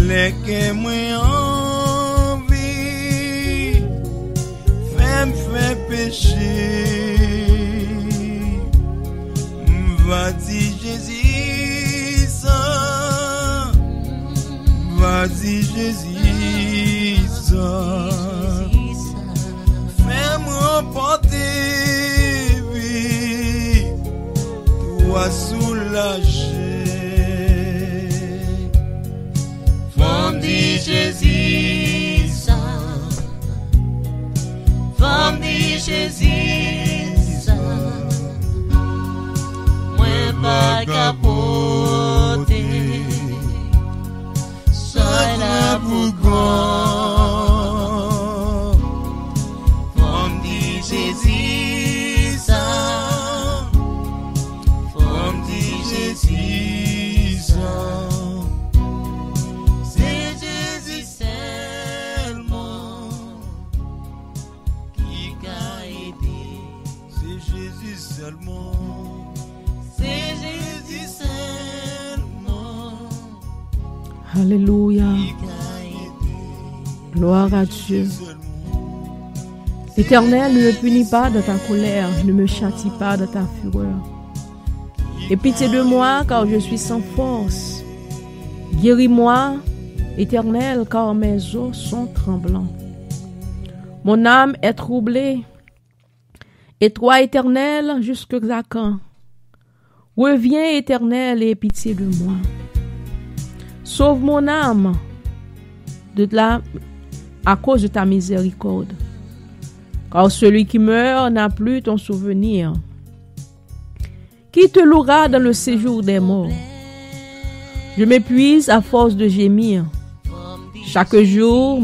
les que moi envie, fait pécher. Vas-y Jésus, vas-y Jésus, fais-moi porter vie, toi soulager. Femme dit Jésus, femme dit Jésus, moi pas capoter, sois là pour God. Femme dit Jésus, femme dit Jésus, c'est Jésus seulement qui t'a aidé. C'est Jésus seulement. C'est Jésus seulement Alléluia. qui t'a aidé. Gloire à Dieu. L'Éternel ne me punit pas de ta colère, ne me châtie pas de ta fureur. Aie pitié de moi, car je suis sans force. Guéris-moi, Éternel, car mes os sont tremblants. Mon âme est troublée. Et toi, Éternel, jusqu'à quand? Reviens, Éternel, et aie pitié de moi. Sauve mon âme à cause de ta miséricorde. Car celui qui meurt n'a plus ton souvenir. Qui te louera dans le séjour des morts? Je m'épuise à force de gémir. Chaque nuit,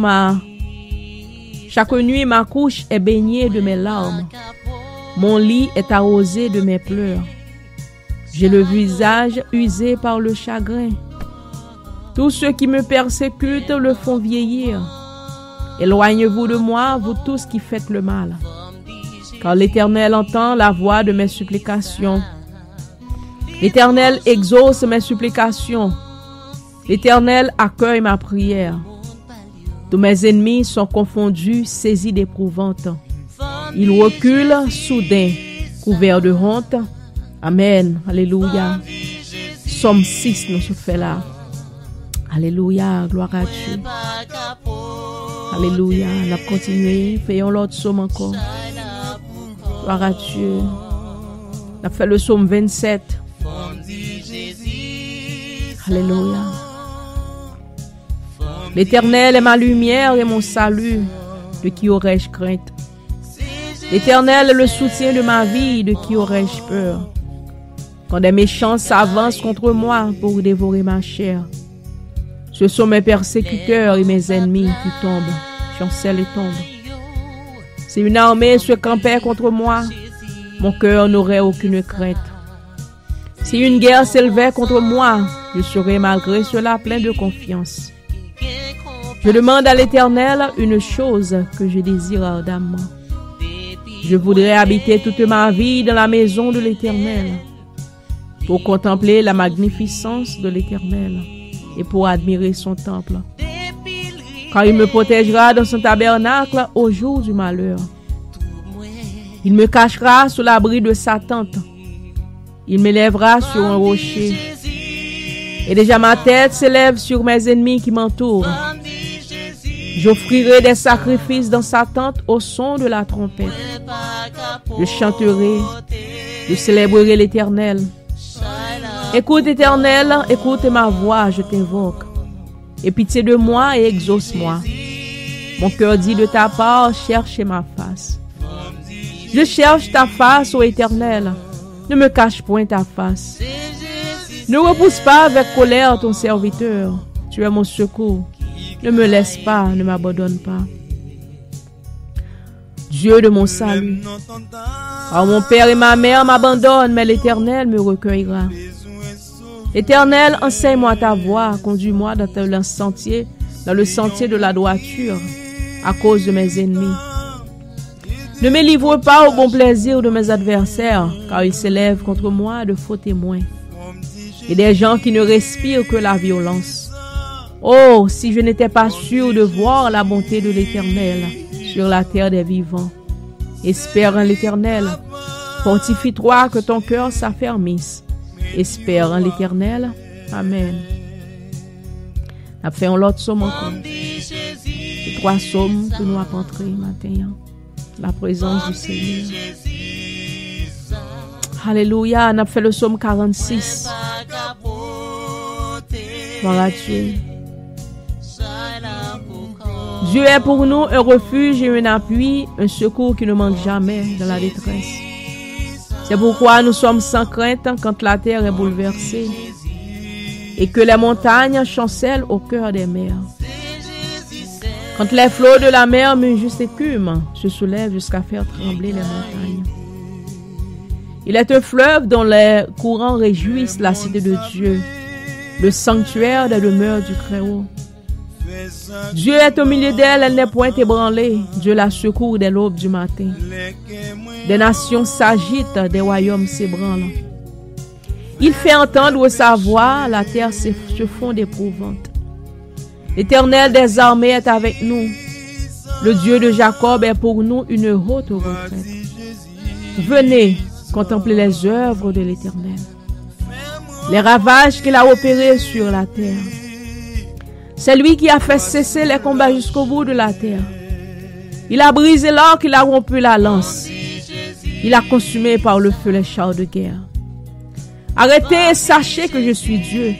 ma couche est baignée de mes larmes. Mon lit est arrosé de mes pleurs. J'ai le visage usé par le chagrin. Tous ceux qui me persécutent le font vieillir. Éloignez-vous de moi, vous tous qui faites le mal. Car l'Éternel entend la voix de mes supplications. L'Éternel exauce mes supplications. L'Éternel accueille ma prière. Tous mes ennemis sont confondus, saisis d'épouvante. Ils reculent soudain, couverts de honte. Amen. Alléluia. Somme 6, nous se fait là. Alléluia. Gloire à Dieu. Alléluia. On a continué. Faisons l'autre psaume encore. Gloire à Dieu. On a fait le psaume 27. Alléluia. L'Éternel est ma lumière et mon salut. De qui aurais-je crainte? L'Éternel est le soutien de ma vie. De qui aurais-je peur? Quand des méchants s'avancent contre moi pour dévorer ma chair, ce sont mes persécuteurs et mes ennemis qui tombent, chancellent et tombent. Si une armée se campait contre moi, mon cœur n'aurait aucune crainte. Si une guerre s'élevait contre moi, je serais malgré cela plein de confiance. Je demande à l'Éternel une chose que je désire ardemment. Je voudrais habiter toute ma vie dans la maison de l'Éternel, pour contempler la magnificence de l'Éternel et pour admirer son temple. Car il me protégera dans son tabernacle au jour du malheur. Il me cachera sous l'abri de sa tente. Il m'élèvera sur un rocher. Et déjà ma tête s'élève sur mes ennemis qui m'entourent. J'offrirai des sacrifices dans sa tente au son de la trompette. Je chanterai, je célébrerai l'Éternel. Écoute, Éternel, écoute ma voix, je t'invoque. Aie pitié de moi et exauce-moi. Mon cœur dit de ta part, cherche ma face. Je cherche ta face, ô Éternel. Ne me cache point ta face. Ne repousse pas avec colère ton serviteur. Tu es mon secours. Ne me laisse pas, ne m'abandonne pas. Dieu de mon salut. Car mon père et ma mère m'abandonnent, mais l'Éternel me recueillera. Éternel, enseigne-moi ta voie, conduis-moi dans le sentier de la droiture, à cause de mes ennemis. Ne me livre pas au bon plaisir de mes adversaires, car ils s'élèvent contre moi de faux témoins, et des gens qui ne respirent que la violence. Oh, si je n'étais pas sûr de voir la bonté de l'Éternel sur la terre des vivants. Espère en l'Éternel. Fortifie-toi que ton cœur s'affermisse. Espère en l'Éternel. Amen. On a fait un autre psaume encore. C'est 3 psaumes que nous avons entrés matin. La présence du Seigneur. Alléluia. On a fait le psaume 46. Gloire à Dieu. Dieu est pour nous un refuge et un appui, un secours qui ne manque jamais dans la détresse. C'est pourquoi nous sommes sans crainte quand la terre est bouleversée et que les montagnes chancellent au cœur des mers. Quand les flots de la mer, mais juste écume, se soulèvent jusqu'à faire trembler les montagnes. Il est un fleuve dont les courants réjouissent la cité de Dieu, le sanctuaire des demeures du Très-Haut. Dieu est au milieu d'elle, elle n'est point ébranlée. Dieu la secourt dès l'aube du matin. Des nations s'agitent, des royaumes s'ébranlent. Il fait entendre sa voix, la terre se fond d'épouvante. L'Éternel des armées est avec nous. Le Dieu de Jacob est pour nous une haute retraite. Venez contempler les œuvres de l'Éternel, les ravages qu'il a opérés sur la terre. C'est lui qui a fait cesser les combats jusqu'au bout de la terre. Il a brisé l'arc, il a rompu la lance. Il a consumé par le feu les chars de guerre. Arrêtez et sachez que je suis Dieu.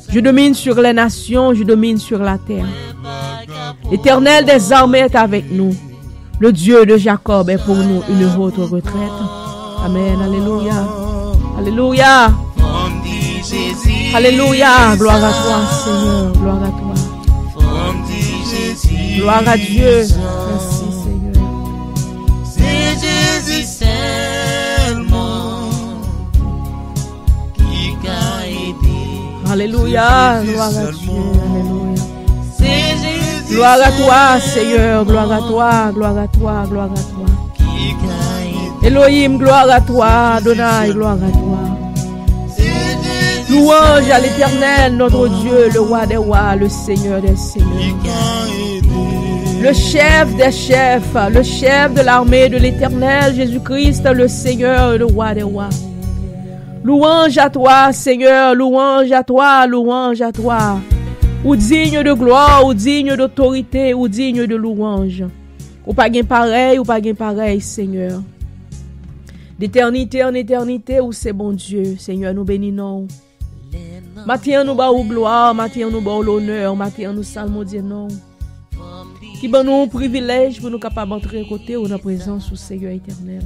Je domine sur les nations, je domine sur la terre. L'Éternel des armées est avec nous. Le Dieu de Jacob est pour nous une haute retraite. Amen. Alléluia. Alléluia. Alléluia. Gloire à toi, Seigneur. Gloire à toi. Gloire à Dieu. Merci, Seigneur. C'est Jésus seulement qui t'a aidé. Alléluia. Gloire à Dieu. Alléluia. C'est Jésus Gloire à toi, Seigneur. Gloire à toi. Gloire à toi. Gloire à toi. qui t'a aidé. Elohim, gloire à toi. Adonai, gloire à toi. Louange à l'Éternel, notre Dieu, le roi des rois, le Seigneur des seigneurs. Le chef des chefs, le chef de l'armée de l'Éternel, Jésus-Christ, le Seigneur, le roi des rois. Louange à toi, Seigneur, louange à toi, louange à toi. Ou digne de gloire, ou digne d'autorité, ou digne de louange. Ou pas gain pareil, Seigneur. D'éternité en éternité, où c'est bon Dieu, Seigneur, nous bénissons. Matin nous bas gloire, matin nous bas l'honneur, matin nous salmodions non. Qui ban nous privilège pour nous capables d'entrer côté ou dans la présence du Seigneur éternel.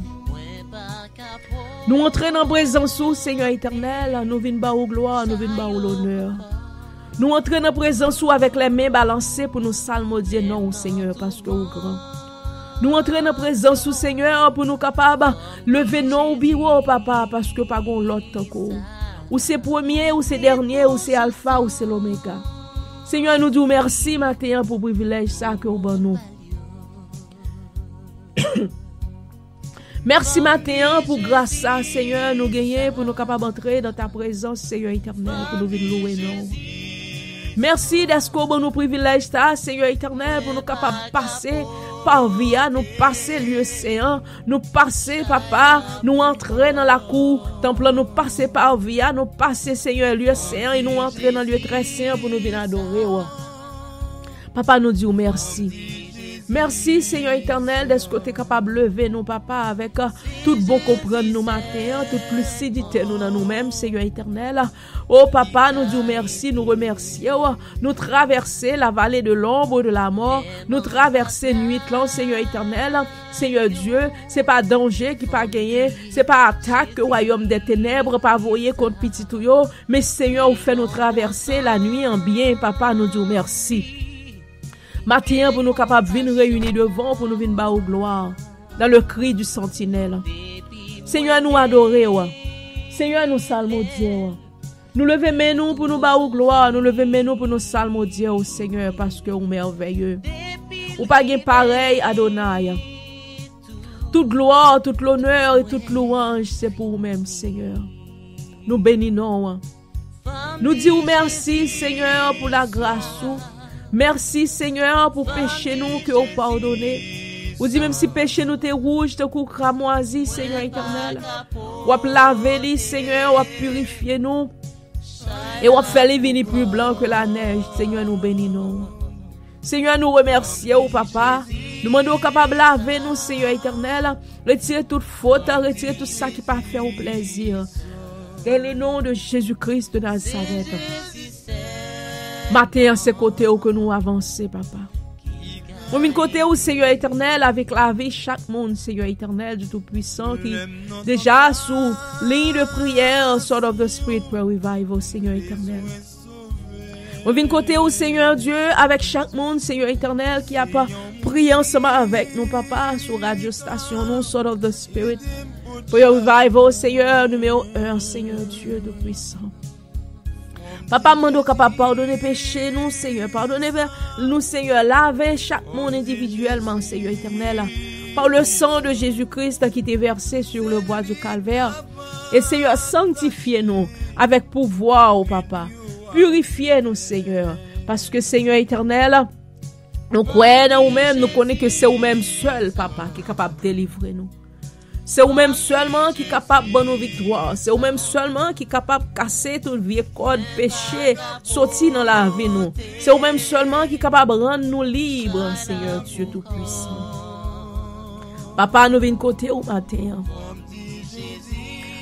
Nous entrer dans la présence du Seigneur éternel, nous venons bas gloire, nous venons bas l'honneur. Nous entrer dans la présence avec les mains balancées pour nous salmodier non, Seigneur, parce que vous grand. Nous entrer dans la présence du Seigneur pour nous capables lever non au bureau, papa, parce que pas gon l'autre encore. Ou c'est premier, ou c'est dernier, ou c'est alpha, ou c'est l'oméga. Seigneur, nous disons merci matin pour le privilège ça que vous nous. Merci matin pour grâce ça, Seigneur, nous gagner pour nous capables d'entrer dans ta présence, Seigneur éternel, pour nous venir louer non. Merci d'être bon nous privilège ça, Seigneur éternel, pour nous capables de passer par via, nous passer lieu séant, nous passer papa, nous entrer dans la cour, temple, nous passer par via, nous passer Seigneur lieu séant et nous entrer dans lieu très saint pour nous venir adorer. Ouais. Papa nous dit merci. Merci Seigneur éternel d'être que tu es capable de lever nous papa avec tout bon comprendre nous matin, toute lucidité nous dans nous-mêmes Seigneur éternel. Oh papa nous disons merci, nous remercions, nous traverser la vallée de l'ombre de la mort, nous traverser nuit là Seigneur éternel. Seigneur Dieu, c'est pas danger qui pas gagné, c'est pas attaque que royaume des ténèbres pas voyer contre petit touyo, mais Seigneur vous fait nous traverser la nuit en bien papa nous disons merci. Matin pour nous capables de venir réunir devant pour nous venir bas au gloire dans le cri du sentinelle. Seigneur nous adorer Seigneur nous salmodier nous lever mais nous pour nous bas au gloire, nous lever mais nous pour nous salmodier au Seigneur parce que vous merveilleux. Ou pas gain pareil Adonai. Toute gloire, toute l'honneur et toute louange c'est pour vous-même Seigneur. Nous bénissons. Nous disons merci, Seigneur, pour la grâce. Merci, Seigneur, pour péché nous que vous pardonnez. Vous dites même si péché nous t'es rouge, te coup cramoisi, Seigneur éternel. Ou ap laver, Seigneur, ou ap purifier nous. Et ou ap faire les venir plus blanc que la neige. Seigneur, nous bénissons. Seigneur, nous remercions, papa. Nous demandons capable de laver nous, Seigneur éternel. Retirer toute faute, retirer tout ça qui pas fait au plaisir. Dans le nom de Jésus-Christ de Nazareth. Matin, c'est côté où que nous avançons, papa. Nous venons côté où, Seigneur éternel, avec la vie, chaque monde, Seigneur éternel, du Tout-Puissant, qui déjà sous ligne de prière, Sword of the Spirit, Prayer Revival, Seigneur éternel. Nous venons côté où, Seigneur Dieu, avec chaque monde, Seigneur éternel, qui a pas prié ensemble avec nous, papa, sur Radio Station, nous, Sword of the Spirit, Prayer Revival, Seigneur, numéro 1, Seigneur Dieu Tout-Puissant. Papa, mando capable pardonner péché nous, Seigneur. Pardonnez nous, Seigneur. Lavez chaque monde individuellement, Seigneur éternel. Par le sang de Jésus-Christ qui était versé sur le bois du calvaire. Et Seigneur, sanctifiez-nous avec pouvoir, oh papa. Purifiez-nous, Seigneur. Parce que, Seigneur éternel, nous croyons en nous-mêmes, nous connaissons que c'est nous-mêmes seul, papa, qui est capable de délivrer nous. C'est vous-même seulement qui est capable de bonne victoire. C'est vous-même seulement qui est capable de casser tout le vieux code, péché, sortir dans la vie nous. C'est vous-même seulement qui est capable de rendre nous libres, Seigneur Dieu Tout-Puissant. Papa, nous venons côté au matin.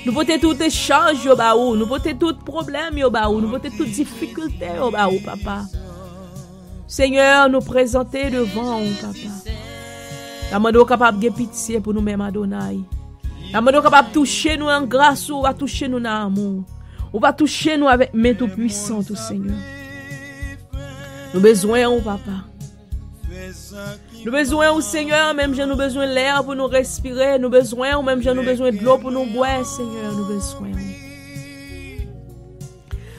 Nous portons toutes les charges au bas où, nous portons tous les problèmes au bas où, nous portons toutes les difficultés au bas où, papa. Seigneur, nous présenter devant vous, papa. La mano capable de pitié pour nous-mêmes, Adonai. La mano capable de toucher nous en grâce, ou va toucher nous en amour. Ou va toucher nous avec main tout puissant, tout Seigneur. Nous besoin, oh papa. Nous besoin, oh Seigneur, même j'ai nous besoin de l'air pour nous respirer. Nous besoin, ou même j'ai nous besoin de l'eau pour nous boire, Seigneur. Nous besoin.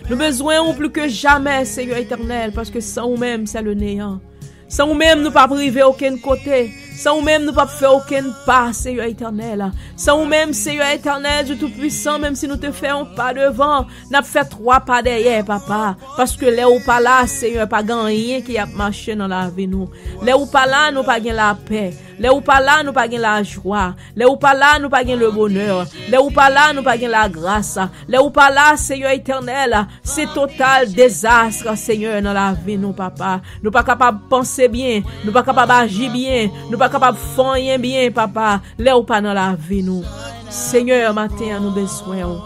Nous besoin plus que jamais, Seigneur éternel, parce que sans nous-mêmes, c'est le néant. Sans nous-mêmes, nous pas priver aucun côté. Sans nous-mêmes, nous pas faire aucun pas, Seigneur éternel. Sans nous-mêmes, Seigneur éternel, du Tout-Puissant, même si nous te faisons pas devant, nous fait 3 pas derrière, papa. Parce que là ou pas là, Seigneur, pas rien qui a marché dans la vie nous. Là ou pas là, nous pas gain la paix. Là ou pas là, nous pas gain la joie. Là ou pas là, nous pas gain le bonheur. Là ou pas là, nous pas gain la grâce. Là ou pas là, Seigneur éternel, c'est total désastre, Seigneur, dans la vie nous, papa. Nous pas capable de penser bien, nous pas capable d'agir bien, nous pas capable de faire rien bien, papa. Là ou pas dans la vie nous. Seigneur, matin, nous besoin.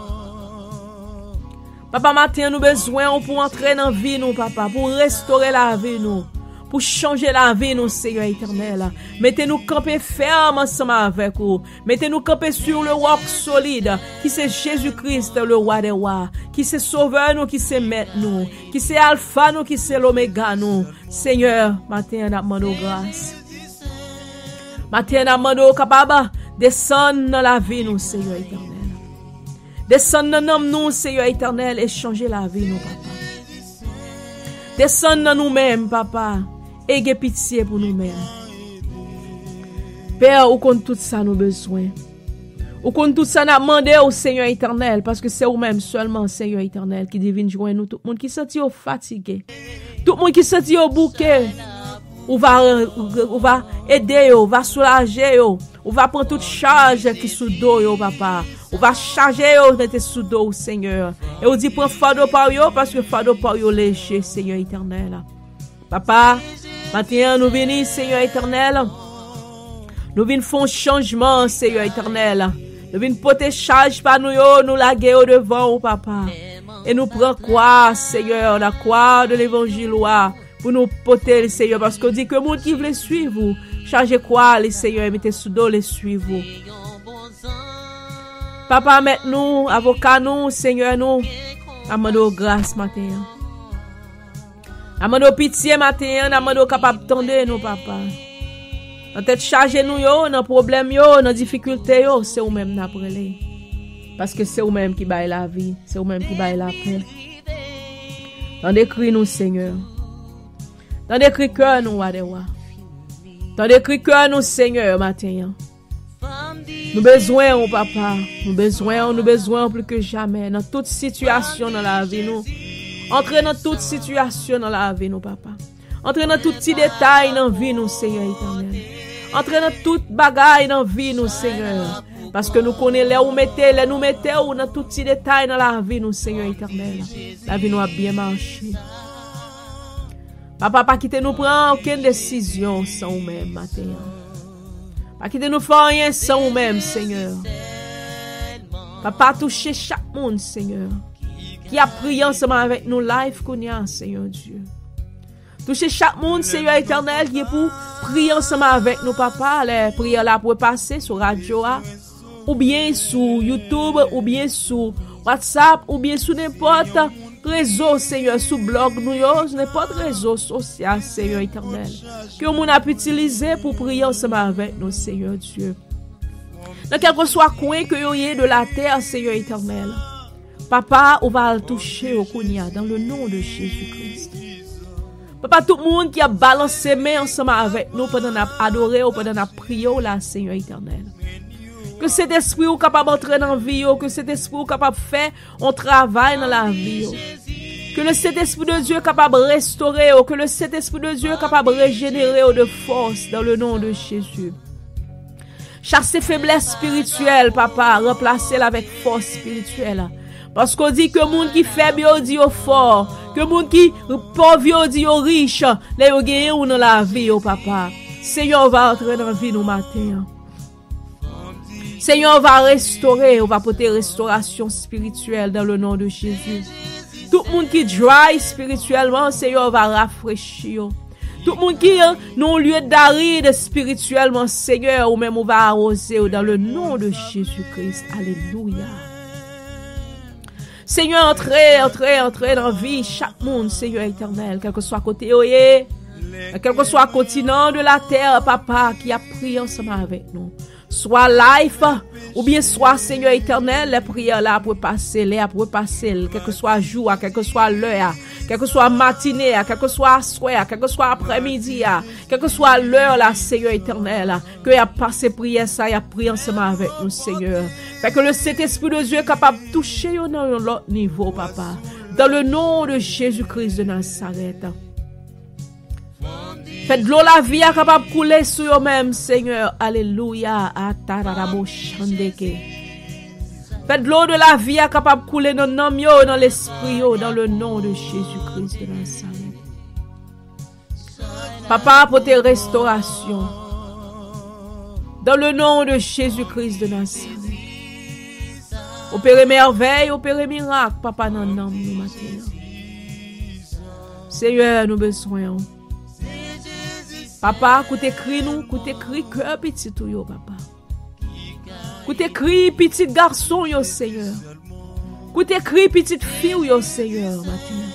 Papa, matin, nous besoin pour entrer dans la vie nous, papa, pour restaurer la vie nous. Pour changer la vie, nous, Seigneur éternel. Mettez-nous camper ferme ensemble avec vous. Mettez-nous camper sur le roc solide, qui c'est Jésus-Christ, le roi des rois, qui c'est sauveur, nous, qui c'est maître, nous, qui c'est alpha, nous, qui c'est l'oméga, nous. Seigneur, matin, nous demandons grâce. Matin, nous demandons capable descendre dans la vie, nous, Seigneur éternel. Descendre dans notre nous, Seigneur éternel, et changer la vie, nous, papa. Descendre dans nous-mêmes, papa. Ayez pitié pour nous-mêmes. Père, ou compte tout ça nous besoin. Ou compte tout ça nous demander au Seigneur éternel, parce que c'est vous-même seulement, Seigneur éternel, qui divine joindre nous. Tout le monde qui senti fatigué. Tout le monde qui senti au bouquet. Ou va aider, ou va soulager, ou va prendre toute charge qui sous dos, papa. Ou va charger de tes sous dos, Seigneur. Et on dit prends fardeau par yo, parce que fardeau par yo léger, Seigneur éternel. Papa, maintenant nous venons, Seigneur éternel. Nous venons faire un changement, Seigneur éternel. Nous venons porter charge par nous, nous laguer au devant, papa. Et nous prenons quoi, Seigneur, la croix de l'évangile, pour nous porter, le Seigneur. Parce qu'on dit que le monde qui veut suivre vous, chargez quoi, les Seigneur, mettez sous dos, les suivre. Papa, mettez-nous, avocat nous, Seigneur, nous. Amène-nous grâce, matin. Amène-nous pitié, matin. Amène-nous capable de tendre, nous, papa. Dans tête chargé nous, dans problème, dans difficulté, c'est vous-même, n'après. Parce que c'est vous-même qui baille la vie. C'est vous-même qui baille la paix. Dans des cris, nous, Seigneur. Dans des cris cœur, nous, Wadewa. Dans des cris cœur, nous, Seigneur, matin. Nous besoin, papa. Nous besoin plus que jamais. Dans toute situation dans la vie, nous. Entre dans toute situation dans la vie, nous, papa. Entre dans tout petit détail dans la vie, nous, Seigneur éternel. Entre dans toute bagaille dans la vie, nous, Seigneur. Parce que nous connaissons les nous mettons dans tout petit détail dans la vie, nous, Seigneur éternel. La vie nous a bien marché. Papa, pas quitter nous prendre aucune décision sans nous-mêmes, matin. Pas quitter nous faire rien sans nous-mêmes, Seigneur. Papa, toucher chaque monde, Seigneur, qui a prié ensemble avec nous live qu'on y a, Seigneur Dieu. Toucher chaque monde, Seigneur éternel, qui est pour prier ensemble avec nous, papa. Les prières là pour passer sur radio, ou bien sur YouTube, ou bien sur WhatsApp, ou bien sur n'importe réseau, Seigneur, sous blog, n'importe réseau social, Seigneur éternel, que nous a utilisé pour prier ensemble avec nous, Seigneur Dieu. Dans quel que soit coin que vous ayez de la terre, Seigneur éternel, papa, on va le toucher au Kounia dans le nom de Jésus-Christ. Papa, tout le monde qui a balancé main ensemble avec nous pendant qu'on a adoré ou pendant qu'on a prié, là, Seigneur éternel. Que cet esprit est capable d'entrer dans la vie, que cet esprit est capable de faire un travail dans la vie. Que le Saint-Esprit de Dieu est capable de restaurer, que le Saint-Esprit de Dieu est capable de régénérer de force dans le nom de Jésus. Chasser faiblesse spirituelle, papa, remplacer-la avec force spirituelle. Parce qu'on dit que le monde qui faible, il dit au fort. Que le monde qui pauvre, il dit au riche. Là, il gagne ou dans la vie, papa. Seigneur, va entrer dans la vie nous matin. Seigneur, va restaurer, on va porter restauration spirituelle dans le nom de Jésus. Tout le monde qui dry spirituellement, Seigneur, va rafraîchir. Tout le monde qui est non lieu d'aride spirituellement, Seigneur, ou même on va arroser dans le nom de Jésus-Christ. Alléluia. Seigneur, entrez dans la vie, chaque monde, Seigneur éternel, quel que soit côté, quel que soit continent de la terre, papa, qui a prié ensemble avec nous. Soit life, ou bien soit, Seigneur éternel, les prières là pour passer, quel que soit jour, quel que soit l'heure, quel que soit matinée, quel que soit soir, quel que soit après-midi, quel que soit l'heure là, Seigneur éternel, que y a passé prière ça, y a prié ensemble avec nous, Seigneur. Fait que le Saint-Esprit de Dieu est capable de toucher dans un autre niveau, papa. Dans le nom de Jésus-Christ de Nazareth. Faites de l'eau la vie est capable de couler sur eux-mêmes, Seigneur. Alléluia. Faites de l'eau de la vie est capable de couler dans l'âme, dans l'esprit, dans le nom de Jésus-Christ de Nazareth. Papa, pour tes restaurations. Dans le nom de Jésus-Christ de Nazareth. Opérez merveille, opérez miracle, papa, dans le nom de matin. Seigneur, nous besoin. Papa, écoutez cri nous, écoutez cri cœur petit tout yo, papa. Écoutez cri petit garçon yo, Seigneur. Écoutez cri petite fille yo, Seigneur, maintenant.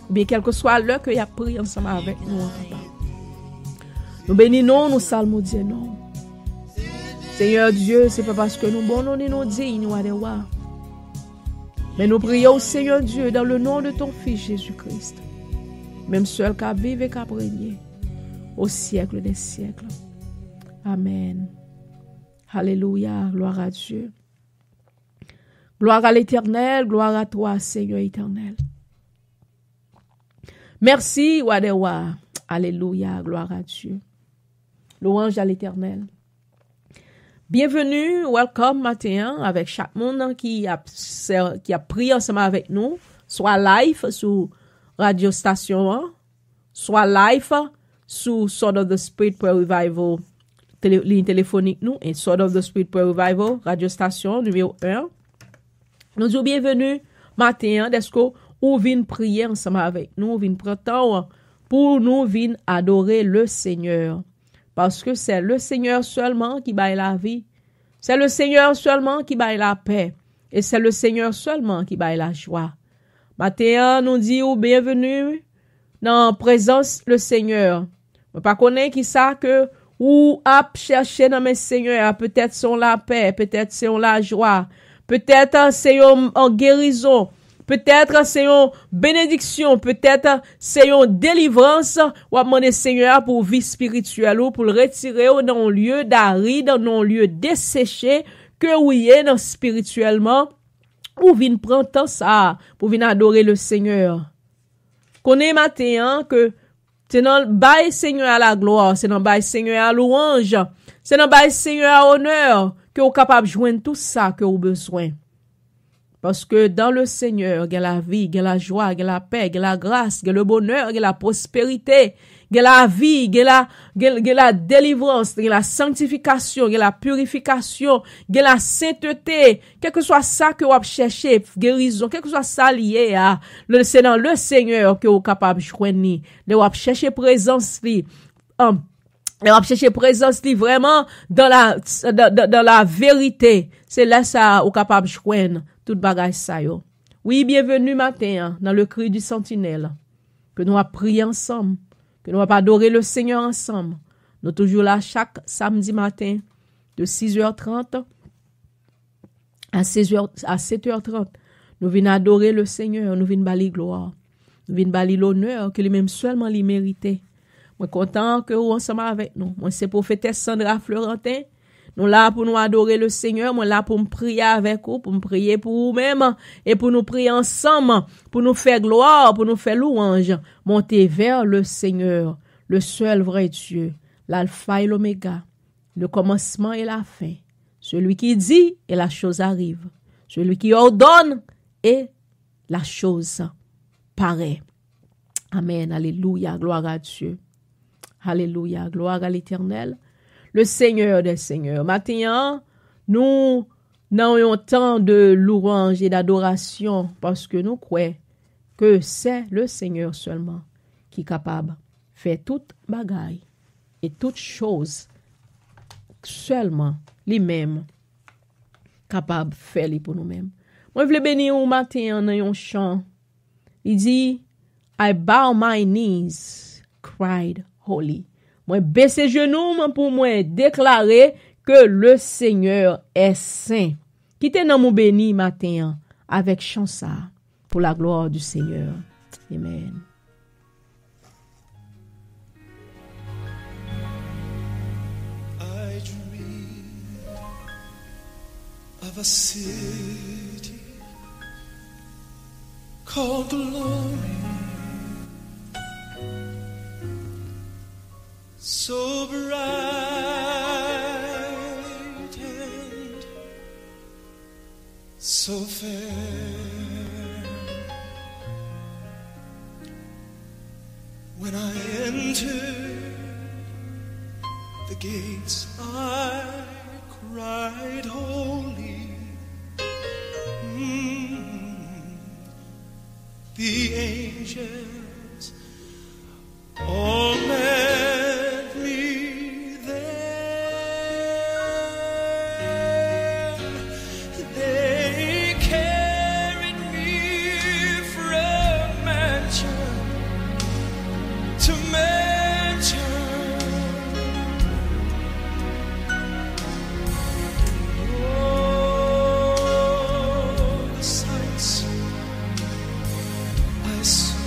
Bien, quel que soit l'heure que y a pris ensemble avec nous, papa. Nous bénissons, nous salmodions, non. Seigneur Dieu, c'est pas parce que nous bon, nous dignes, nous adewa. Mais nous prions, Seigneur Dieu, dans le nom de ton Fils Jésus-Christ. Même seul qu'à vivre et qu'à régner au siècle des siècles. Amen. Alléluia. Gloire à Dieu. Gloire à l'Éternel. Gloire à toi, Seigneur éternel. Merci, Wadewa. Alléluia. Gloire à Dieu. Louange à l'Éternel. Bienvenue, welcome matin avec chaque monde qui a prié ensemble avec nous, soit live sur radio station, soit live sur Sword of the Spirit Prayer Revival ligne téléphonique nous et Sword of the Spirit Prayer Revival radio station numéro 1. Nous disons bienvenue matin, est-ce que vous venez prier ensemble avec nous, vous venez prendre temps pour nous venir adorer le Seigneur. Parce que c'est le Seigneur seulement qui baille la vie. C'est le Seigneur seulement qui baille la paix. Et c'est le Seigneur seulement qui baille la joie. Matin, nous disons bienvenue dans la présence le Seigneur. Je ne connais pas qui ça que ou à chercher dans mes seigneurs. Peut-être c'est la paix, peut-être c'est la joie, peut-être c'est en guérison. Peut-être c'est une bénédiction, peut-être c'est une délivrance, ou à demander Seigneur pour vie spirituelle ou pour le retirer dans un lieu d'aride, dans un lieu desséché, que oui, dans spirituellement, ou vin prendre temps ça pour venir adorer le Seigneur. Connais matin que c'est dans bail Seigneur à la gloire, c'est dans bail Seigneur à louange, c'est dans bail Seigneur à honneur que vous capable joindre tout ça que vous besoin. Parce que dans le Seigneur, il y a la vie, il y a la joie, il y a la paix, il y a la grâce, il y a le bonheur, il y a la prospérité, il y a la vie, il y a la délivrance, il y a la sanctification, il y a la purification, il y a la sainteté. Quel que soit ça que vous cherchez, guérison, quel que soit ça lié à, c'est dans le Seigneur que vous êtes capable de joindre. Vous cherchez présence, vous chercher présence vraiment dans la vérité. C'est là ça, vous capable de joindre tout bagage ça yo. Oui, bienvenue matin dans le cri du sentinelle. Que nous allons prier ensemble, que nous allons adorer le Seigneur ensemble. Nous toujours là chaque samedi matin de 6h30 à 7h30. Nous venons adorer le Seigneur, nous venons bâlir gloire. Nous venons bâlir l'honneur que lui-même seulement lui méritait. Moi content que vous ensemble avec nous. Moi c'est prophétesse Sandra Florentin. Nous là pour nous adorer le Seigneur, moi là pour me prier avec vous, pour me prier pour vous-même et pour nous prier ensemble, pour nous faire gloire, pour nous faire louange, monter vers le Seigneur, le seul vrai Dieu, l'alpha et l'oméga, le commencement et la fin. Celui qui dit et la chose arrive. Celui qui ordonne et la chose paraît. Amen, alléluia, gloire à Dieu. Alléluia, gloire à l'Éternel. Le Seigneur des Seigneurs. Maintenant, nous n'avons temps de louange et d'adoration parce que nous croyons que c'est le Seigneur seulement qui est capable de faire toute bagaille et toute chose seulement lui-même capable de faire pour nous-mêmes. Moi, je veux bénir au matin dans un chant. Il dit, I bow my knees, cried holy. Moi, baisser genoux pour moi déclarer que le Seigneur est saint. Quittez dans mon béni matin avec chant ça pour la gloire du Seigneur. Amen. I dream of a city called glory. So bright and so fair, when I entered the gates, I cried, holy. The angels all met me there. They carried me from mansion to mansion. Oh, the sights I saw.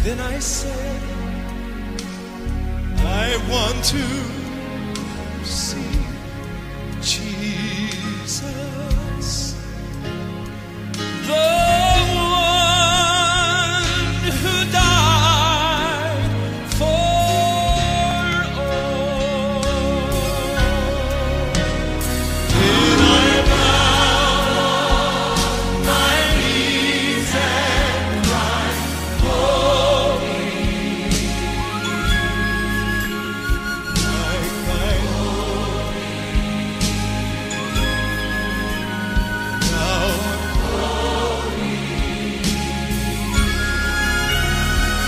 Then I said, I want to see Jesus, the one who died for all. Then I bowed my knees and cried, holy. I cried, holy. Now, holy.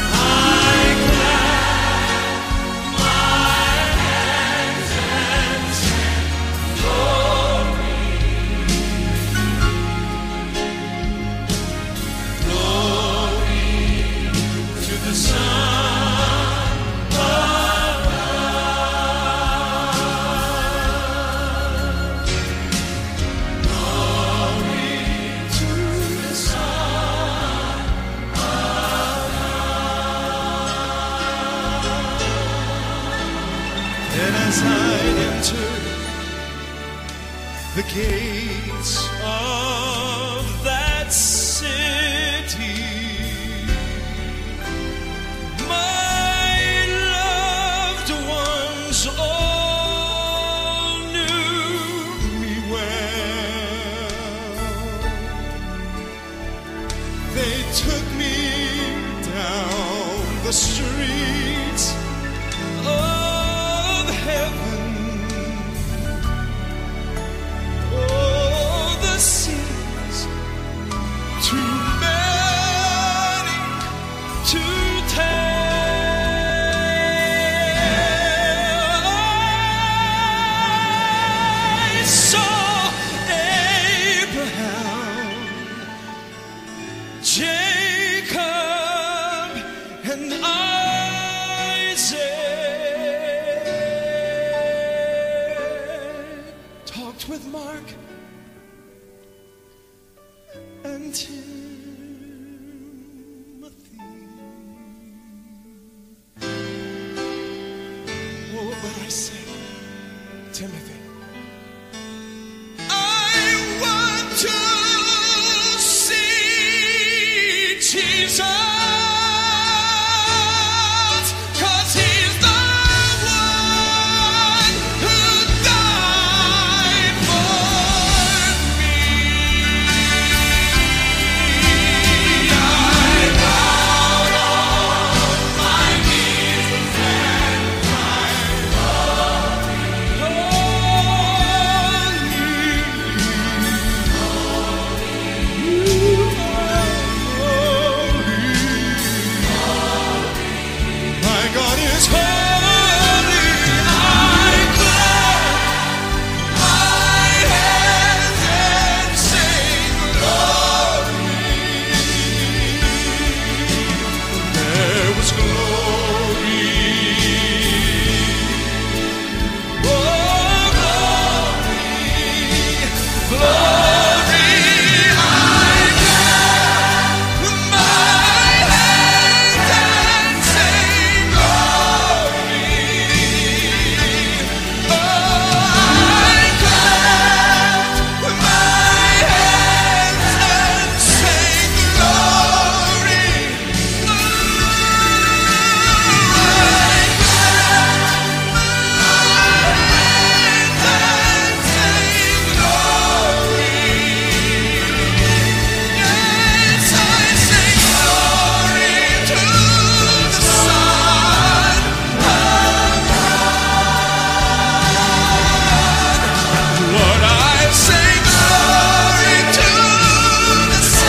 I clap my hands and sang, glory, glory to the Son of God. Glory to the Son of God. Then as I entered the gates of that city. My loved ones all knew me well. They took me down the streets of heaven. Oh, the sins too many to tell. I saw Abraham, Jacob, and Isaac. Talked with Mark and Timothy. Oh, but I say, Timothy, I want to see Jesus. 'Cause he's the one who died for me. I bowed on my knees and cried, my God is holy. I clap my hands and sing glory. There was glory. Oh, glory, glory. I clap my hands and sing glory. Oh, I clap my hands and sing glory. Oh, I clap my hands and sing glory. Yes, I sing glory to the Son of God. Lord, I sing glory to the Son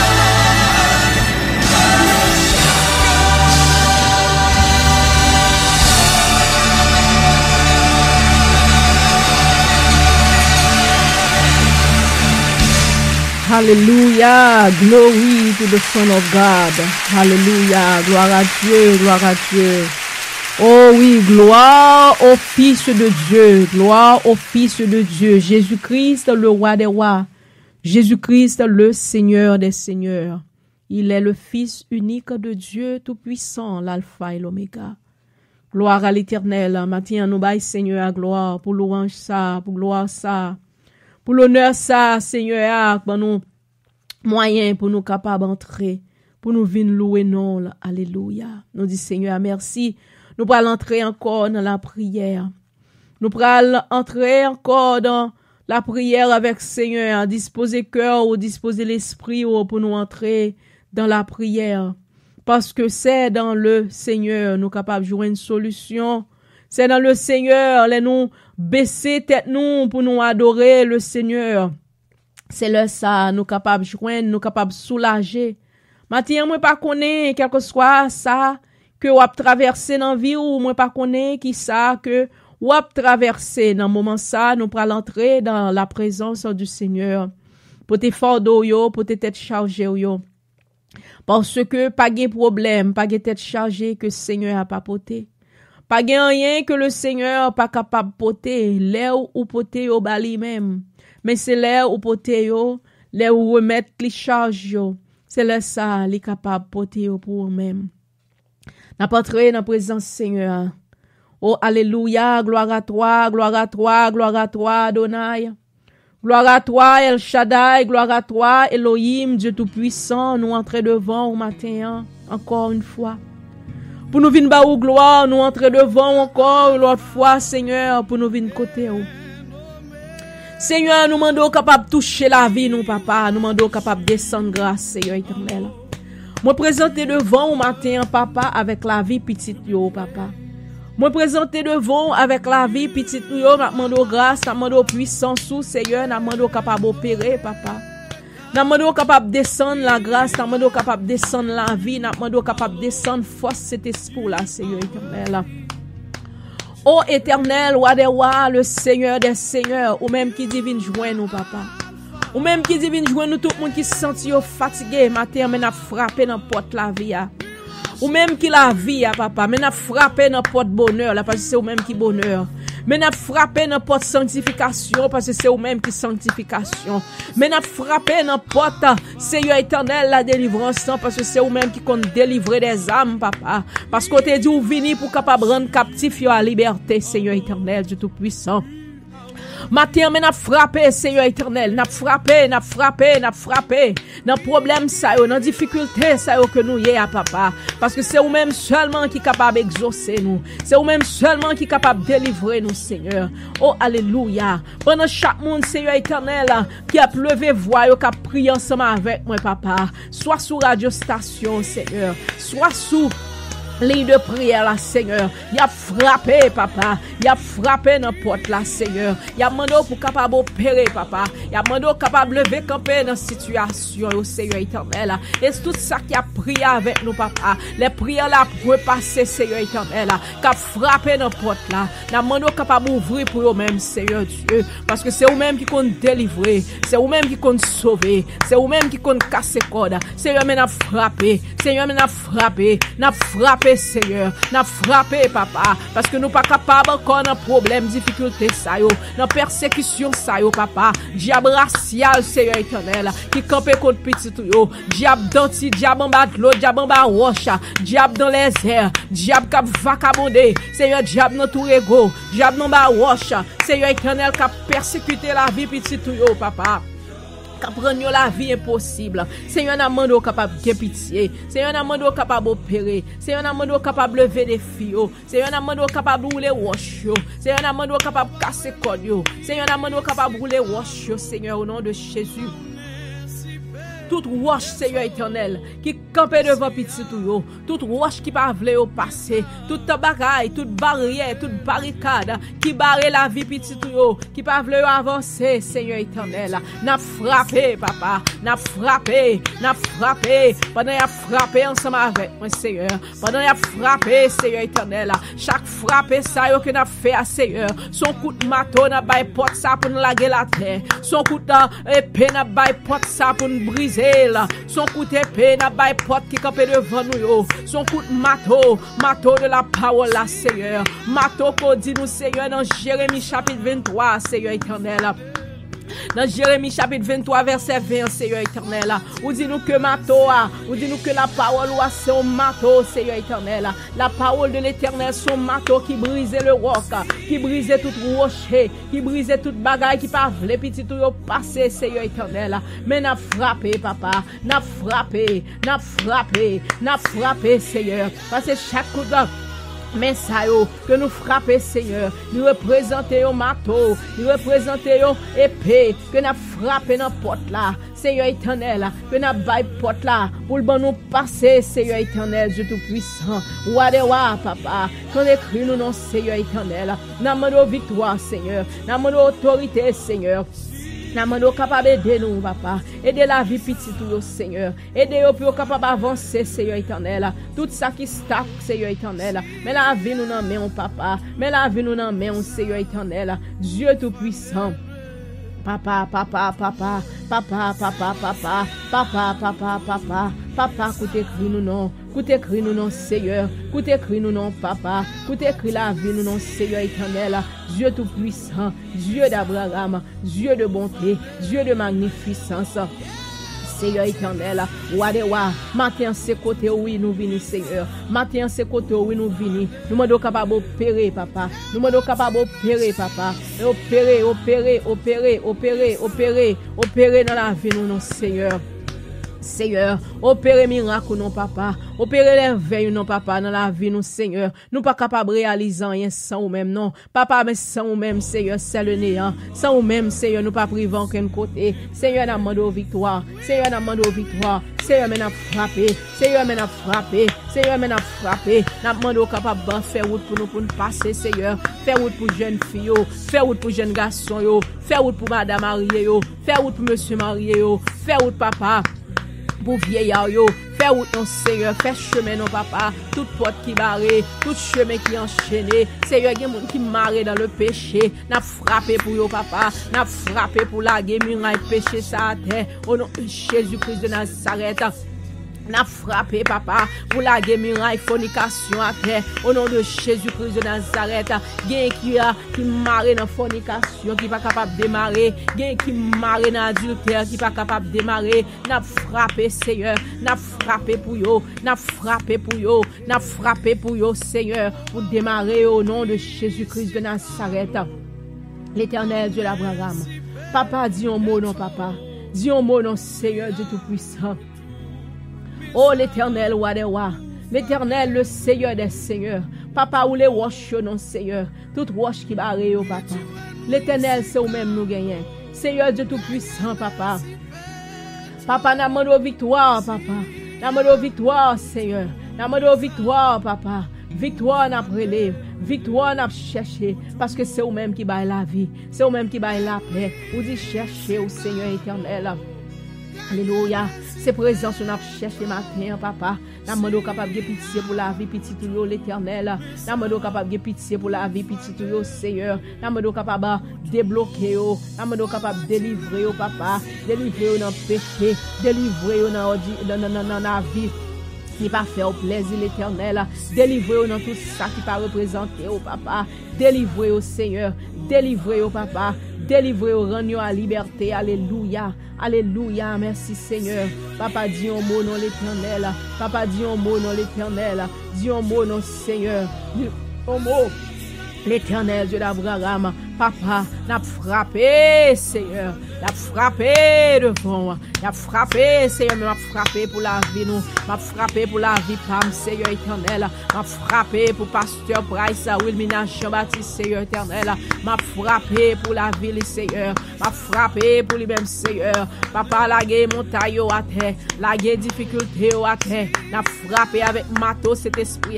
Hallelujah, glory to the Son of God. Hallelujah, gloire à Dieu, gloire à Dieu. Oh oui, gloire au Fils de Dieu, gloire au Fils de Dieu, Jésus-Christ, le roi des rois, Jésus-Christ, le Seigneur des seigneurs. Il est le Fils unique de Dieu Tout-Puissant, l'Alpha et l'Oméga. Gloire à l'Éternel. Matin, nous baillons Seigneur à gloire pour louange ça, pour gloire ça, pour l'honneur ça, Seigneur, pour nous moyens pour nous capables d'entrer, pour nous venir louer non. Alléluia. Nous disons Seigneur, merci. Nous pourrons entrer encore dans la prière. Nous pourrons entrer encore dans la prière avec Seigneur, disposer cœur ou disposer l'esprit pour nous entrer dans la prière. Parce que c'est dans le Seigneur nous capables de jouer une solution. C'est dans le Seigneur, les nous baisser tête nous pour nous adorer le Seigneur. C'est là ça, nous capables de joindre, nous capables de soulager. Maintenant, moi pas connais quel que soit ça que ou a traversé dans vie ou moi pas connais qui ça que ou a traversé dans moment ça, nous pral entrer dans la présence du Seigneur. Pour tes fardeaux yo, pour tes têtes chargées yo. Parce que pas de problème, pas de tête chargée que le Seigneur a pas porté. Pas de rien que le Seigneur pas capable porter, l'air ou porter au bali même. Mais c'est l'air ou porter yo, l'air ou remettre les charges yo. C'est là ça, les capable porter yo pour même. N'a pas entrer dans la présence Seigneur. Oh alléluia, gloire à toi, gloire à toi, gloire à toi Adonai. Gloire à toi, El Shaddai, gloire à toi, Elohim, Dieu Tout-Puissant, nous entrer devant au matin, encore une fois. Pour nous venir bas ou gloire, nous entrer devant encore une autre fois, Seigneur, pour nous venir côté ou. Seigneur, nous demandons capable de toucher la vie, nous, papa. Nous demandons capable de descendre grâce, Seigneur éternel. Moi présenter devant au matin, papa, avec la vie petite yo, papa. Moi présenter devant avec la vie petite yo, nous demandons grâce, nous demandons puissance, Seigneur, nous demandons capable d'opérer, papa. Nous demandons capable de descendre la grâce, nous demandons capable de descendre la vie, nous demandons capable de descendre force cet esprit-là, Seigneur éternel. Ô éternel, roi des rois, le Seigneur des seigneurs, ou même qui divine joindre nous, papa. Ou même qui divine joindre nous, tout le monde qui se sent fatigué, matin, mais n'a frappé dans porte la vie. Ou même qui la vie, papa, mais n'a frappé dans porte bonheur, là, parce que c'est ou même qui bonheur. Mais n'a frappé dans porte sanctification, parce que c'est ou même qui sanctification. Mais n'a frappé dans porte Seigneur éternel, la délivrance, parce que c'est ou même qui compte délivrer des âmes, papa. Parce qu'on t'a dit ou vini pour capable rendre captif à la liberté, Seigneur éternel, Dieu tout-puissant. Matin, mais n'a frappé, Seigneur éternel, n'a frappé. Dans problème ça yo, dans difficulté ça yo que nous y a, papa. Parce que c'est ou même seulement qui capable d'exaucer nous. C'est ou même seulement qui capable de délivrer nous, Seigneur. Oh, alléluia. Pendant chaque monde, Seigneur éternel, qui a levé voix, qui a prié ensemble avec moi, papa. Soit sous radio station, Seigneur. Soit sous ligne de prière là, Seigneur. Il a frappé, papa. Il a frappé dans porte là, Seigneur. Il a demandé pour capable opérer, papa. Il a demandé capable lever camper dans situation, au Seigneur éternel. Et c'est tout ça qui a prié avec nous, papa. Les prières là pour repasser, Seigneur éternel, qui a frappé dans porte là. Il a demandé capable ouvrir pour eux-mêmes, Seigneur Dieu. Parce que c'est eux-mêmes qui comptent délivrer. C'est eux-mêmes qui comptent sauver. C'est eux-mêmes qui comptent casser corde. Seigneur, mais n'a frappé. Seigneur, mais n'a frappé. N'a frappé, Seigneur, n'a frappé, papa, parce que nous pas capables encore dans problème, difficulté, ça yo, dans persécution, ça yo, papa, diable racial, Seigneur éternel, qui campé contre petit yo, diable danti, diable en bas de l'eau, diable en bas roche, diable dans les airs, diable qui vagabondé, Seigneur, diable dans tout ego, diable en bas roche, Seigneur éternel, qui a persécuté la vie petit yo, papa. Prendre la vie impossible. Seigneur, n'a demandé capable de pitié. Seigneur, n'a demandé capable d'opérer. Seigneur, n'a demandé capable de lever des filles. Seigneur, n'a demandé capable de rouler roche. Seigneur, n'a demandé capable de casser code. Seigneur, n'a demandé capable de rouler roche. Seigneur, au nom de Jésus. Toute roche, Seigneur éternel, qui campait devant petit tout, toute roche qui pas voulait au passé, toute bagaille, toute barrière, toute barricade, qui barrait la vie petit tout, qui pas voulait avancer, Seigneur éternel, n'a frappé, papa, n'a frappé, pendant qu'il a frappé ensemble avec moi, Seigneur, pendant qu'il a frappé, Seigneur éternel, chaque frappé, ça, que n'a fait à Seigneur, son coup de marteau n'a pas porte ça pour nous laguer la terre, son coup d'épée n'a pas porte ça pour nous briser. Son coup d'épée n'a pas porte qui campe devant nous. Son coup de marteau de la parole là, Seigneur. Marteau qu'on dit nous, Seigneur, dans Jérémie chapitre 23, Seigneur éternel. Dans Jérémie chapitre 23 verset 20, Seigneur éternel, ou dit-nous que ou dit-nous que la parole c'est un marteau, Seigneur éternel. La parole de l'éternel, son marteau qui brisait le roc, qui brisait tout rocher, qui brisait toute bagaille qui pas les petits tout passer, Seigneur éternel. Mais n'a frappé, papa, n'a frappé, Seigneur. Parce que chaque coup de mais ça yo, que nous frapper, Seigneur, nous représenter un marteau, nous représenter une épée, que nous frapper dans porte là, Seigneur éternel, que nous baille porte là, pour le bon nous passer, Seigneur éternel, Dieu tout-puissant, roi des rois, papa, qu'on écrit nous non, Seigneur éternel, nous demandons victoire, Seigneur, nous demandons autorité, Seigneur. Nous sommes capables d'aider nous, papa. Aider la vie petite, Seigneur. Aider nous pour capable d'avancer, Seigneur éternel. Tout ça qui stack, Seigneur éternel. Mais la vie nous en met, papa. Mais la vie nous en met, Seigneur éternel. Dieu tout-puissant. Papa, écoute écrit nous non, écoute écrit nous non, Seigneur, écoute écrit nous non, papa, écoute écrit la vie nous non, Seigneur éternel, Dieu tout puissant, Dieu d'Abraham, Dieu de bonté, Dieu de magnificence. Seigneur éternel, Wadewa, matin c'est côté oui nous venons Seigneur, matin c'est côté oui nous venons, nous demandons capable opérer papa, nous demandons capable opérer papa, opérer dans la vie nous non Seigneur. Seigneur, opérez miracle non papa, opérez l'éveil non papa dans la vie nous Seigneur. Nous pas capable réaliser rien sans ou même non. Papa mais sans ou même Seigneur, c'est le néant. Sans ou même Seigneur, nous pas priver aucun côté. Seigneur n'a demandé victoire. Seigneur n'a demandé victoire. Seigneur m'a frappé. Seigneur m'a frappé. Seigneur m'a frappé. N'a demandé capable faire route pour nous passer Seigneur. Faire route pour jeunes filles, faire route pour jeunes garçons, faire route pour madame mariée, faire route pour monsieur marié, faire route papa. Pour vieillard yo, fais route non Seigneur, fais chemin non papa, toute porte qui barrée, tout chemin qui enchaîné, Seigneur, il y a des gens qui marrent dans le péché, n'a frappé pour yo papa, n'a frappé pour la muraille péché ça à terre, au nom de Jésus-Christ de Nazareth. N'a frappé papa pour la muraille fornication à terre au nom de Jésus-Christ de Nazareth. Gen qui marre dans fornication qui pas capable de démarrer, gen qui marre dans adultère qui pas capable de démarrer. N'a frappé Seigneur, n'a frappé pour yo, n'a frappé pour yo, n'a frappé pour yo Seigneur pour démarrer au nom de Jésus-Christ de Nazareth. L'Éternel Dieu l'Abraham. Papa dis un mot non papa. Dis un mot non Seigneur Dieu tout-puissant. Oh l'Éternel, Wadewa, l'Éternel, le Seigneur des Seigneurs. Papa, ou les roches, non, Seigneur. Toute roche qui barre, oh, papa. L'Éternel, c'est ou même nous gagnons. Seigneur Dieu Tout-Puissant, papa. Papa, n'a demandé victoire, papa. N'a demandé victoire, Seigneur. N'a demandé victoire, papa. Victoire n'a prélève. Victoire n'a cherché. Parce que c'est ou même qui baille la vie. C'est ou même qui baille la paix. Ou dit chercher au Seigneur éternel. Alléluia. C'est présent sur notre cherche matin, papa. Nous sommes capables de pitié pour la vie, petit tout l'Éternel. Nous sommes capables de pitié pour la vie, petit tout Seigneur. Nous sommes capables de débloquer, nous sommes capables de délivrer, papa. Délivrer dans le péché, délivrer dans la vie. Qui va faire plaisir l'Éternel. Délivrer dans tout ça qui va représenter au papa. Délivrer au Seigneur. Délivrer au papa. Délivrer au rendre à liberté. Alléluia. Alléluia. Merci Seigneur. Papa dit un mot non l'Éternel. Papa dit un mot non l'Éternel. Dis un mot non Seigneur. Dis un mot. L'Éternel Dieu d'Abraham. Papa, n'a frappé, Seigneur. N'a frappé devant. N'a frappé, Seigneur. M'a frappé pour la vie, nous. M'a frappé pour la vie, Pam, Seigneur éternel. M'a frappé pour Pasteur Price, Wilmina Jean-Baptiste, Seigneur éternel. M'a frappé pour la ville, Seigneur. M'a frappé pour lui-même, Seigneur. Papa, la guerre montagne à terre. La guerre difficulté à terre. N'a frappé avec marteau cet esprit,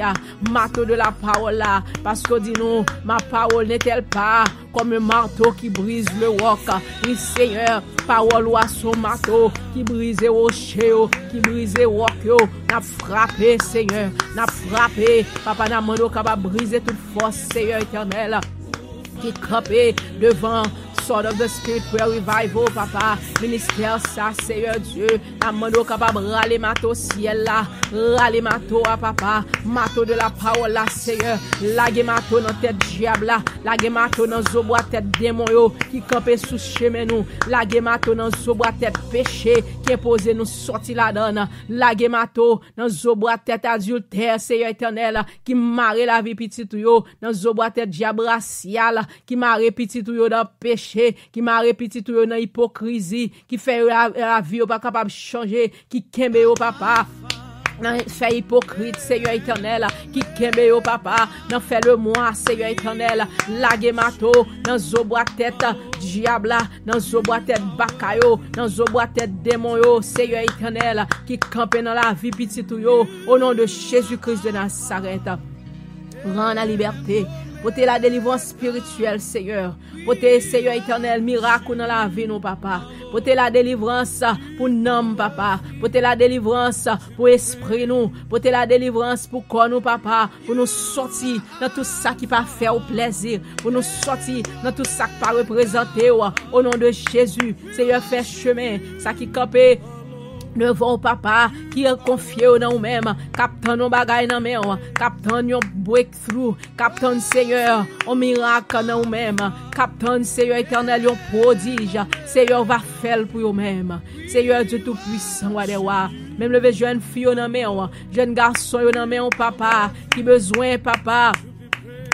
marteau de la parole là. Parce que dit nous, ma parole n'est-elle pas comme un marteau qui brise le roc. Oui, Seigneur, parole ou à son marteau qui brise le rocher, qui brise le roc. N'a frappé, Seigneur, n'a frappé. Papa n'a demandé capable de briser toute force, Seigneur éternel, qui campait devant. Sword of the Spirit Prayer Revival, papa. Ministère ça, Seigneur Dieu. Amando capable râler mato ciel là. Râler mato à papa. Mato de la parole là, Seigneur. Lague mato dans tête diable là. Lague mato dans zobois tête démon yo. Qui campé sous chemin nous. Lague mato dans zobois tête péché. Qui impose nous sorti là-dedans. Lague mato dans zobois tête adultère, Seigneur éternel. Qui marre la vie petite yo. Dans zobois tête diable racial. Qui marre petite yo dans péché. Qui m'a répété tout dans hypocrisie, qui fait la vie pas capable de changer, qui kembe au papa. Nan fait hypocrite, Seigneur éternel, qui kembe au papa, nan fait le moi, Seigneur éternel, lage mato, nan zobois tête, diable, nan zobois tête bakayo, nan zobois tête démon yo, Seigneur éternel, qui campe dans la vie petit tout yo, au nom de Jésus-Christ de Nazareth. Rends la liberté. Pour te la délivrance spirituelle, Seigneur. Pour te, Seigneur éternel, miracle dans la vie, nous, papa. Pour te la délivrance pour nous, papa. Pour te la délivrance pour esprit, nous. Pour te la délivrance pour corps, nous, papa. Pour nous sortir dans tout ça qui pas faire au plaisir. Pour nous sortir dans tout ça qui pas représenter, au nom de Jésus. Seigneur, fais chemin. Ça qui campé Devant papa qui est confié dans nous-mêmes, captain nos bagailles dans nous, captain nos breakthrough, captain Seigneur, un miracle dans nous-mêmes, captain Seigneur éternel, un prodige, Seigneur va faire pour nous-mêmes, Seigneur Dieu tout-puissant, même le jeune fille dans nous, jeune garçon dans nous, papa, qui besoin, papa,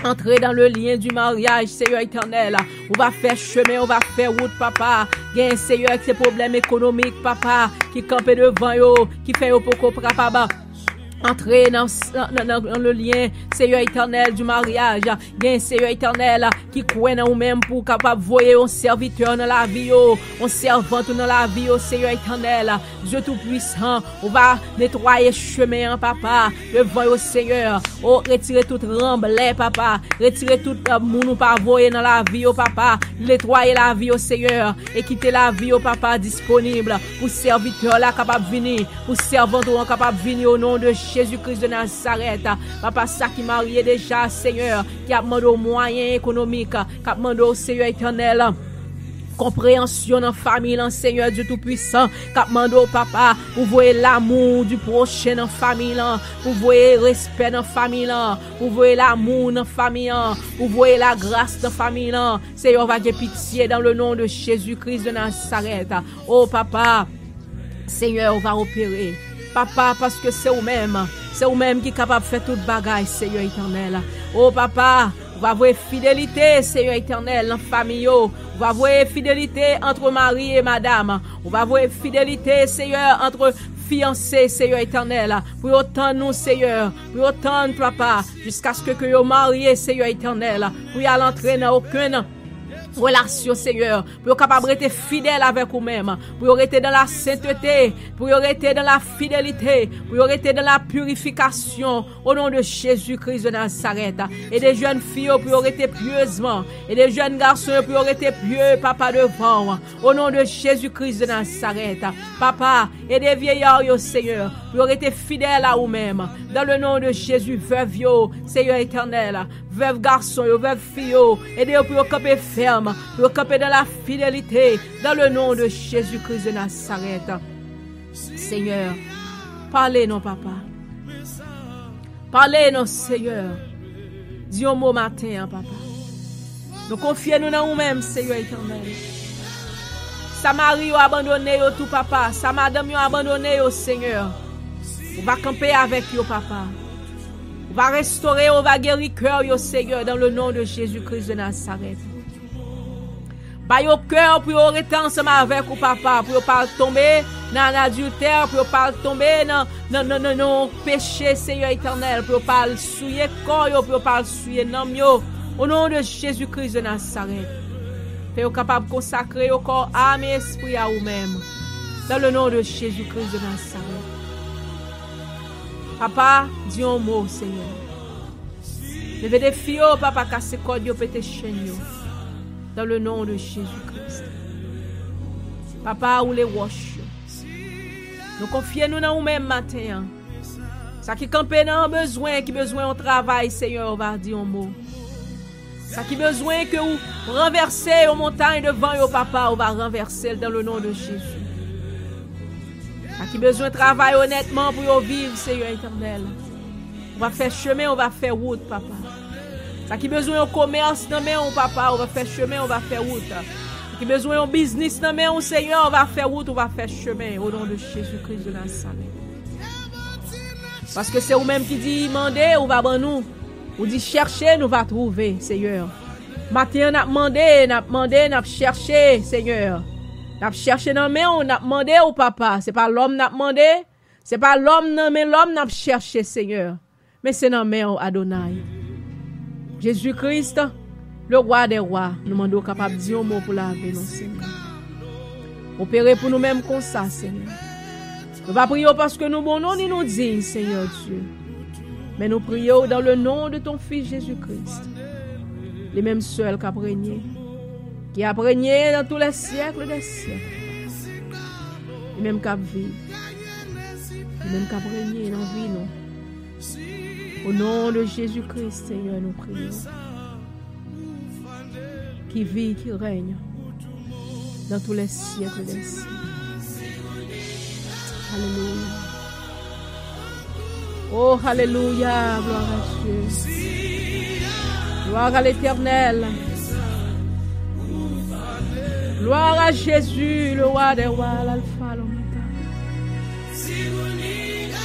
entrer dans le lien du mariage, Seigneur éternel. On va faire chemin, on va faire route, papa. Gain, Seigneur, avec ses problèmes économiques, papa, qui campe devant yo, qui fait yo pour papa. Entrer dans le lien, Seigneur éternel, du mariage. Gain, Seigneur éternel, qui croit dans nous-mêmes pour capable voyer un serviteur dans la vie, un servante dans la vie, Seigneur éternel. Dieu tout-puissant, on va nettoyer chemin, papa, devant au Seigneur. Oh, retirer toute remblai, papa. Retirer tout moun pas voyer dans la vie, papa. Nettoyer la vie, Seigneur. Et quitter la vie, papa, disponible pour serviteur là capable venir, pour servante capable venir au nom de Jésus-Christ de Nazareth. Papa, ça qui marié déjà, Seigneur, qui a demandé aux moyens économiques, qui a demandé au Seigneur éternel compréhension dans la famille, Seigneur Dieu Tout-Puissant, qui a demandé au papa pour voir l'amour du prochain dans la famille, pour voir le respect dans la famille, pour voir l'amour dans la famille, pour voir la grâce dans la famille. Seigneur, va avoir pitié dans le nom de Jésus-Christ de Nazareth. Oh papa, Seigneur, va opérer. Papa, parce que c'est vous-même qui est capable de faire toute bagaille, Seigneur éternel. Oh papa, on va voir fidélité, Seigneur éternel, dans la famille. On va voir fidélité entre mari et madame. On va voir fidélité, Seigneur, entre fiancés, Seigneur éternel. Pour autant nous, Seigneur, pour autant papa, jusqu'à ce que vous mariez, Seigneur éternel. Pour y aller entrer dans aucune relation, Seigneur, pour être capable d'être fidèle avec vous-même, pour être dans la sainteté, pour être dans la fidélité, pour être dans la purification, au nom de Jésus-Christ de Nazareth. Et des jeunes filles pour être pieusement, et des jeunes garçons pour être pieux, papa, devant, au nom de Jésus-Christ de Nazareth. Papa, et des vieillards, Seigneur, pour être fidèles à vous-même, dans le nom de Jésus, veuve, Seigneur éternel, veuve garçon, veuve fille, aidez-vous pour camper ferme, pour camper dans la fidélité, dans le nom de Jésus-Christ de Nazareth. Seigneur, parlez-nous, papa. Parlez-nous, Seigneur. Dis un mot matin, papa. Nous confions-nous dans nous-mêmes, Seigneur éternel. Sa mari a abandonné, tout, papa. Sa madame a abandonné, Seigneur. On va camper avec vous, papa. On va restaurer, on va guérir cœur, Seigneur, dans le nom de Jésus-Christ de Nazareth. Bah, au cœur pour rester ensemble avec vous, papa, pour pas tomber dans l'adultère, pour pas tomber dans péché, Seigneur éternel, pour pas souiller corps, pour pas souiller nom, au nom de Jésus-Christ de Nazareth. Faites-vous capable de consacrer au corps, âme et esprit à vous-même, dans le nom de Jésus-Christ de Nazareth. Papa, dis un mot, Seigneur. Levez des filles, papa, casser corps, pété chaîne, dans le nom de Jésus-Christ. Papa, ou les wash. Nous confions-nous dans nous-mêmes matin. Ça qui campe dans besoin, qui besoin de travail, Seigneur, on va dire un mot. Ça qui besoin que vous renversez aux montagnes devant vous, papa, on va renverser dans le nom de Jésus. Ça qui besoin de travail honnêtement pour vivre, Seigneur éternel. On va faire chemin, on va faire route, papa. Ça qui besoin de commerce, non mais on, papa, on va faire chemin, on va faire route. Ça qui besoin de business, non mais on, Seigneur, on va faire route, on va faire chemin, au nom de Jésus-Christ de Nazareth. Parce que c'est vous-même qui dit, demandez, on va ban nous. Ou dit, chercher, nous va trouver, Seigneur. Matin, on a demandé, on a cherché, Seigneur. On a cherché dans mais on a demandé au papa. C'est pas l'homme n'a demandé, c'est pas l'homme non mais l'homme n'a cherché, Seigneur. Mais c'est dans mais Adonai. Jésus-Christ, le roi des rois, nous demandons capable de dire un mot pour la vie, Seigneur. Opérez pour nous-mêmes comme ça, Seigneur. Nous ne prions pas parce que nous bon nom ni nous dignes, Seigneur Dieu. Mais nous prions dans le nom de ton Fils Jésus-Christ. Les mêmes seuls qui a régné. Qui a régné dans tous les siècles des siècles. Les mêmes qui vivent. Les mêmes qui a régné dans la vie, nous. Au nom de Jésus-Christ, Seigneur, nous prions. Qui vit, qui règne dans tous les siècles des siècles. Alléluia. Oh, Alléluia. Gloire à Dieu. Gloire à l'Éternel. Gloire à Jésus, le roi des rois, l'alpha, l'oméga. Alléluia.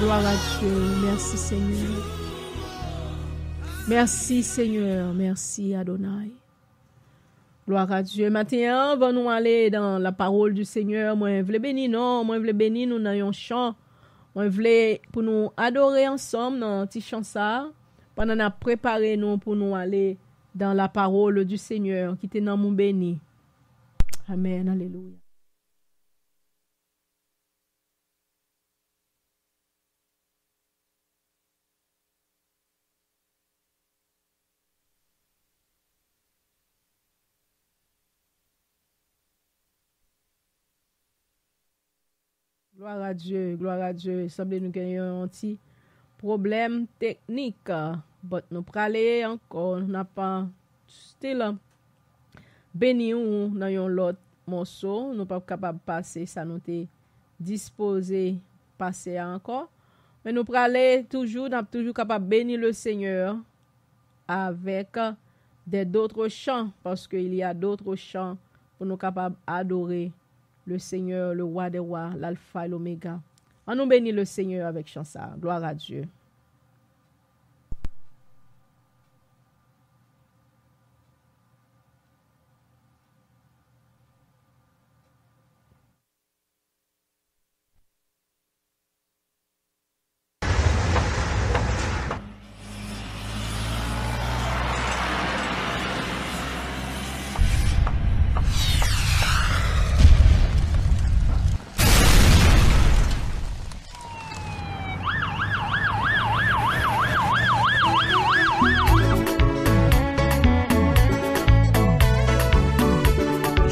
Gloire à Dieu. Merci, Seigneur. Merci, Seigneur. Merci, Adonai. Gloire à Dieu. Maintenant, va nous aller dans la parole du Seigneur. Moi, je veux bénir, non. Moi, je veux bénir nous dans un chant. Moi, je veux pour nous adorer ensemble dans un petit chant ça. Pendant qu'on a préparé nous pour nous aller dans la parole du Seigneur qui est dans mon béni. Amen. Alléluia. Gloire à Dieu, gloire à Dieu. Il semble nous gagnons un petit problème technique. Mais nous praler encore, n'a pas style béni ou dans un l'autre morceau, nous pas capable de passer ça nous t'est disposé passer encore. Mais nous praler toujours, n'a toujours capable bénir le Seigneur avec d'autres chants parce qu'il y a d'autres chants pour nous capables adorer le Seigneur, le roi des rois, l'alpha et l'oméga. On nous bénit le Seigneur avec chant ça. Gloire à Dieu.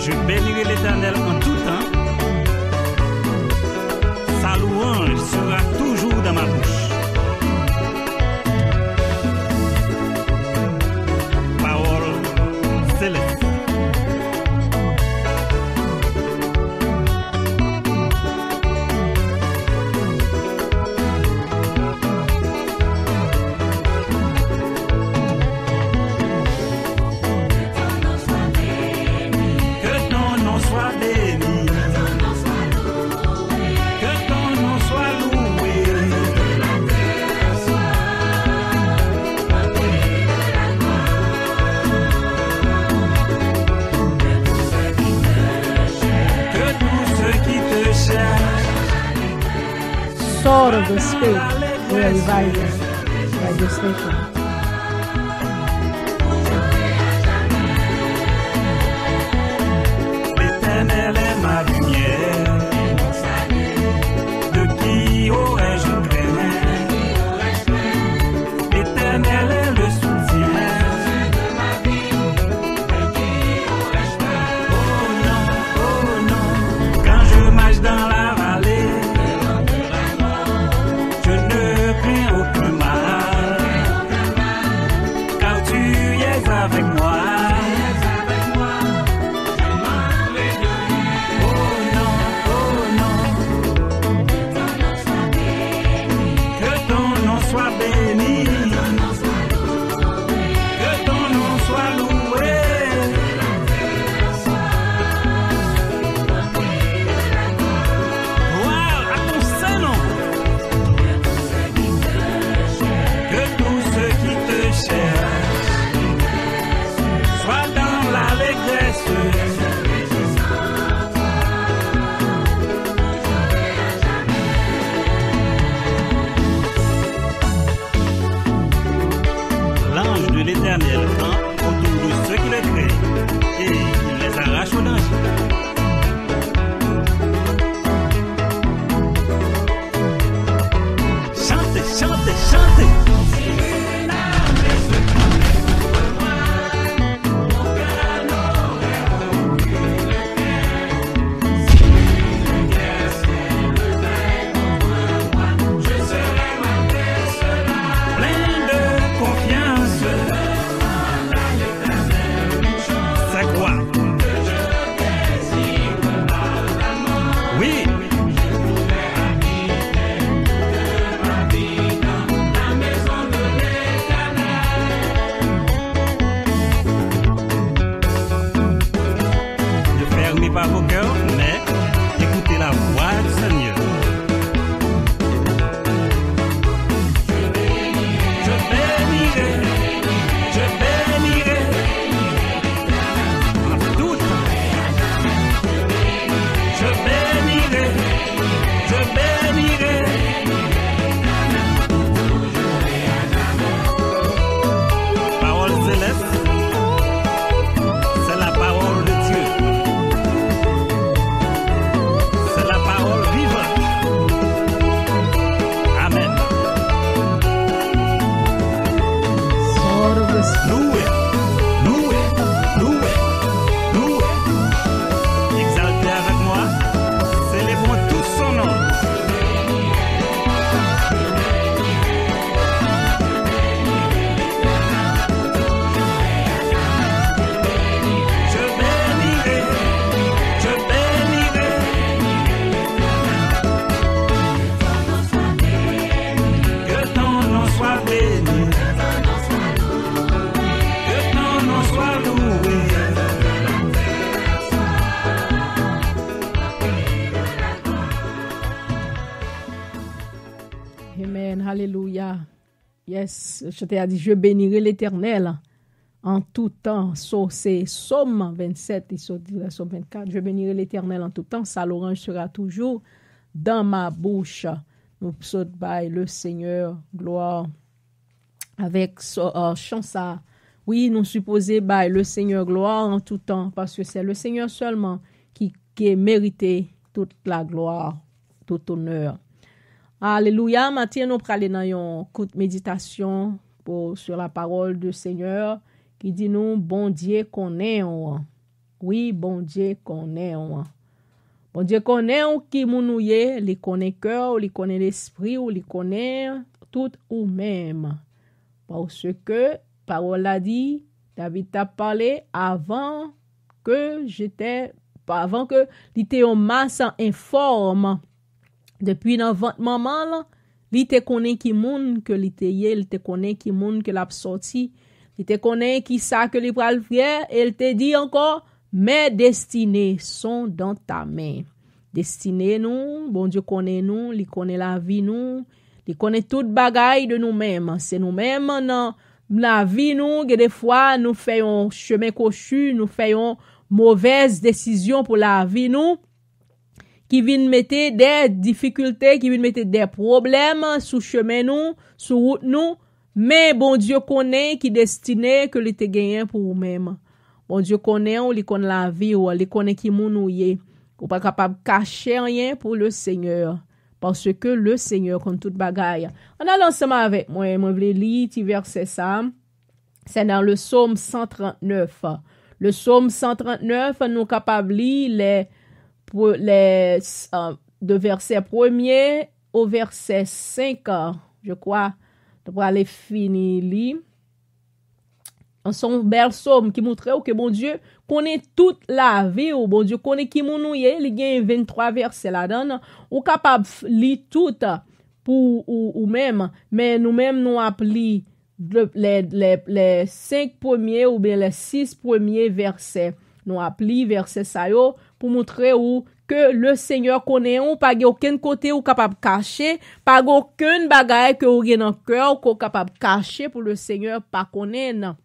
Je bénirai l'Éternel en tout temps. Sa louange sera toujours dans ma bouche. Parole céleste. Sword of the Spirit will revive us by this nation. L'Éternel est ma lumière. De qui aurais-je crainte? L'Éternel est le soutien de ma vie. De qui aurais-je peur? Oh non, quand je marche dans la vallée, je ne crains aucun mal. Alléluia. Yes, je t'ai dit, je bénirai l'Éternel en tout temps. C'est Psaume 27, il se dit la Psaume 24. Je bénirai l'Éternel en tout temps. Sa louange sera toujours dans ma bouche. Nous saute by le Seigneur, gloire. Avec chant ça. Oui, nous supposons by le Seigneur, gloire en tout temps, parce que c'est le Seigneur seulement qui est mérité toute la gloire, tout honneur. Alléluia. Matin, nous prenons dans une courte méditation sur la parole du Seigneur qui dit nous, bon Dieu qu'on est. Oui, bon Dieu qu'on est. Bon Dieu qu'on est, qui mounouye, il connaît cœur, il connaît l'esprit, il connaît tout ou même. Parce que, parole a dit, David t'a parlé avant que l'ité en masse informe. Depuis dans votre maman, là, li te connaît qui moun que li te yé, li te connaît qui moun que l'a sorti, li te connaît qui ça que li pral faire, et il te dit encore, mes destinées sont dans ta main. Destinées nous, bon Dieu connaît nous, li connaît la vie nous, li connaît toute bagaille de nous-mêmes. C'est nous-mêmes dans la vie nous, que des fois nous faisons chemin cochu, nous faisons mauvaise décision pour la vie nous, qui viennent mettre des difficultés, qui viennent mettre des problèmes sous chemin nous, sous route nous, mais bon Dieu connaît qui destiné que li te gagné pour vous-même. Bon Dieu connaît, ou li connaît la vie, ou li connaît qui mounouye, ou pas capable de cacher rien pour le Seigneur, parce que le Seigneur compte toute bagaille. On a ensemble avec moi, je vais lire petit verset ça, c'est dans le psaume 139. Le psaume 139, nous capables de lire de verset 1er au verset 5, je crois, pour aller finir li. En son bel psaume qui montre que bon Dieu connaît toute la vie, ou bon Dieu connaît qui mounouye, il y a 23 versets là-dedans, ou capable lire tout pour ou même, mais nous-mêmes nous appelons les 5 premiers ou bien les 6 premiers versets. Nous appelons verset ça yo pour montrer où que le Seigneur connaît ou pas aucun côté ou capable cacher, pas aucun bagaille que ou dans cœur qu'on capable cacher pour le Seigneur pas connaître.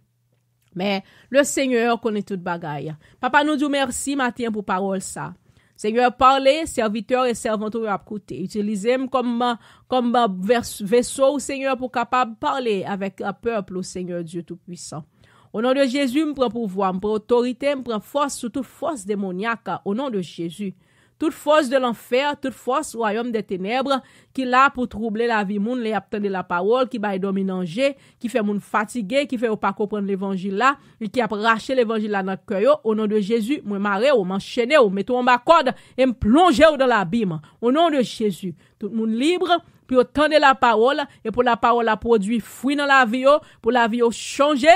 Mais le Seigneur connaît toute bagaille. Papa nous dit merci matin pour parole ça. Seigneur, parlez, serviteurs et servantes à écouter. Utilisez-moi comme vaisseau, Seigneur, pour capable parler avec un peuple, au Seigneur Dieu Tout-Puissant. Au nom de Jésus, je prends pouvoir, je prends autorité, je prends force sur toute force démoniaque. Au nom de Jésus. Toute force de l'enfer, toute force royaume des ténèbres, qui est là pour troubler la vie moun, les attendre la parole, qui va dominanger, qui fait moun fatigué, qui fait ou pas comprendre l'évangile là, et qui a raché l'évangile là dans le cœur. Au nom de Jésus, moi marrer ou m'enchaîner ou mettre en bas corde et me plonger dans l'abîme. Au nom de Jésus, tout le monde libre, puis entendre la parole, et pour la parole a produit fruit dans la vie, pour la vie changer,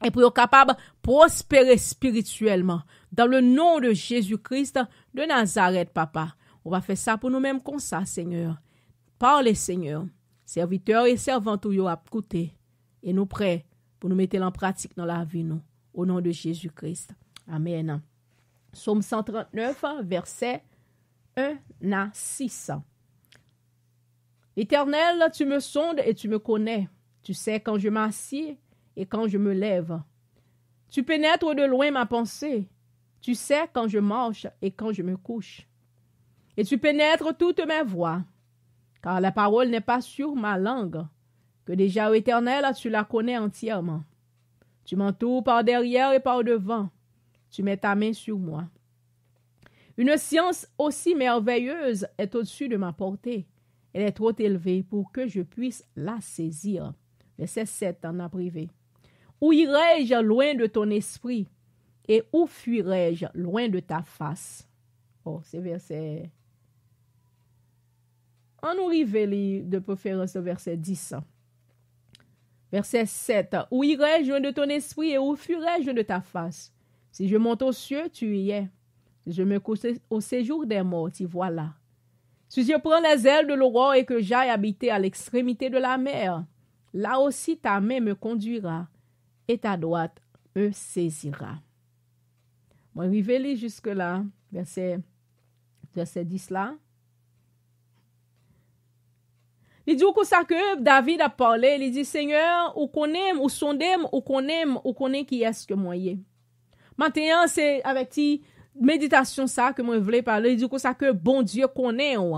et pour être capable de prospérer spirituellement. Dans le nom de Jésus-Christ de Nazareth, papa. On va faire ça pour nous-mêmes comme ça, Seigneur. Parlez, Seigneur. Serviteurs et servantes, vous à écouter. Et nous prêts pour nous mettre en pratique dans la vie, nous. Au nom de Jésus-Christ. Amen. Psaume 139, verset 1 à 6. Éternel, tu me sondes et tu me connais. Tu sais quand je m'assieds et quand je me lève. Tu pénètres de loin ma pensée. Tu sais quand je marche et quand je me couche. Et tu pénètres toutes mes voies, car la parole n'est pas sur ma langue, que déjà, ô Éternel, tu la connais entièrement. Tu m'entoures par derrière et par devant. Tu mets ta main sur moi. Une science aussi merveilleuse est au-dessus de ma portée. Elle est trop élevée pour que je puisse la saisir. Verset 7 en a privé. Où irai-je loin de ton esprit? Et où fuirai-je loin de ta face? Oh, c'est verset. On nous arrive de préférence au verset 10. Verset 7. Où irai-je loin de ton esprit et où fuirai-je de ta face? Si je monte aux cieux, tu y es. Si je me couche au séjour des morts, tu vois là. Si je prends les ailes de l'aurore et que j'aille habiter à l'extrémité de la mer, là aussi ta main me conduira et ta droite me saisira. Moi, arrivé jusque-là, verset 10 là. Il dit comme ça que David a parlé, il dit Seigneur, ou connaît, ou sondem, ou connaît qui est-ce que moi y est. Maintenant, c'est avec ti méditation ça que moi voulais parler, il dit comme ça que bon Dieu connaît ou.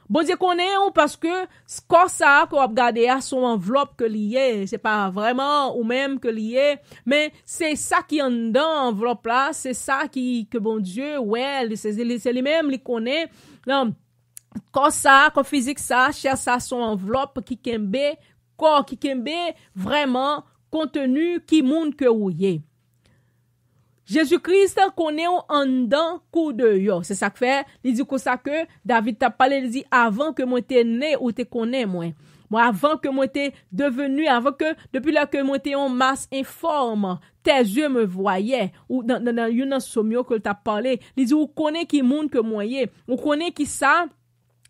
Bon Dieu connaît ou parce que quand ça qu'on regarde à son enveloppe que lié, c'est pas vraiment ou même que lié, mais c'est ça qui en dans enveloppe là, c'est ça que bon Dieu ouais, c'est lui-même il connaît. Non, quand ça, quand physique ça, cherche ça son enveloppe qui kembe, corps qui kembe vraiment contenu qui monde que ou yé. Jésus-Christ connaît en dedans coup de yo. C'est ça que fait, il dit comme ça que David t'a parlé, il dit avant que moi t'es né ou t'es connais moi. Moi avant que moi t'es devenu, avant que depuis là que moi t'es en masse informe, tes yeux me voyaient ou dans une somio que t'a parlé, il dit ou connaît qui monde que moi yé, ou connaît qui ça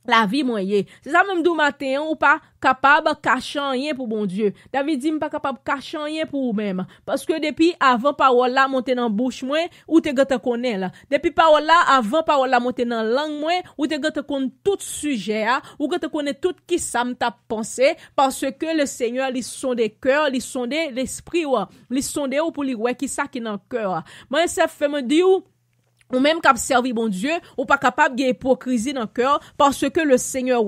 la vie moyen. C'est ça même du matin ou pas capable cacher rien pour bon Dieu. David dit pas capable cacher rien pour vous même parce que depuis avant parole là monter dans bouche moi ou te gata connaît là. Depuis parole là avant parole là monter dans langue moi ou te gata connaît tout sujet ou gata connaît tout qui ça m't'a pensé parce que le Seigneur il sonde cœur, il sonde l'esprit il sonde ou pour lui ouais qui ça qui dans cœur. Moi ça fait me dire ou même cap servir bon Dieu, ou pas capable de hypocrisie dans le cœur parce que le Seigneur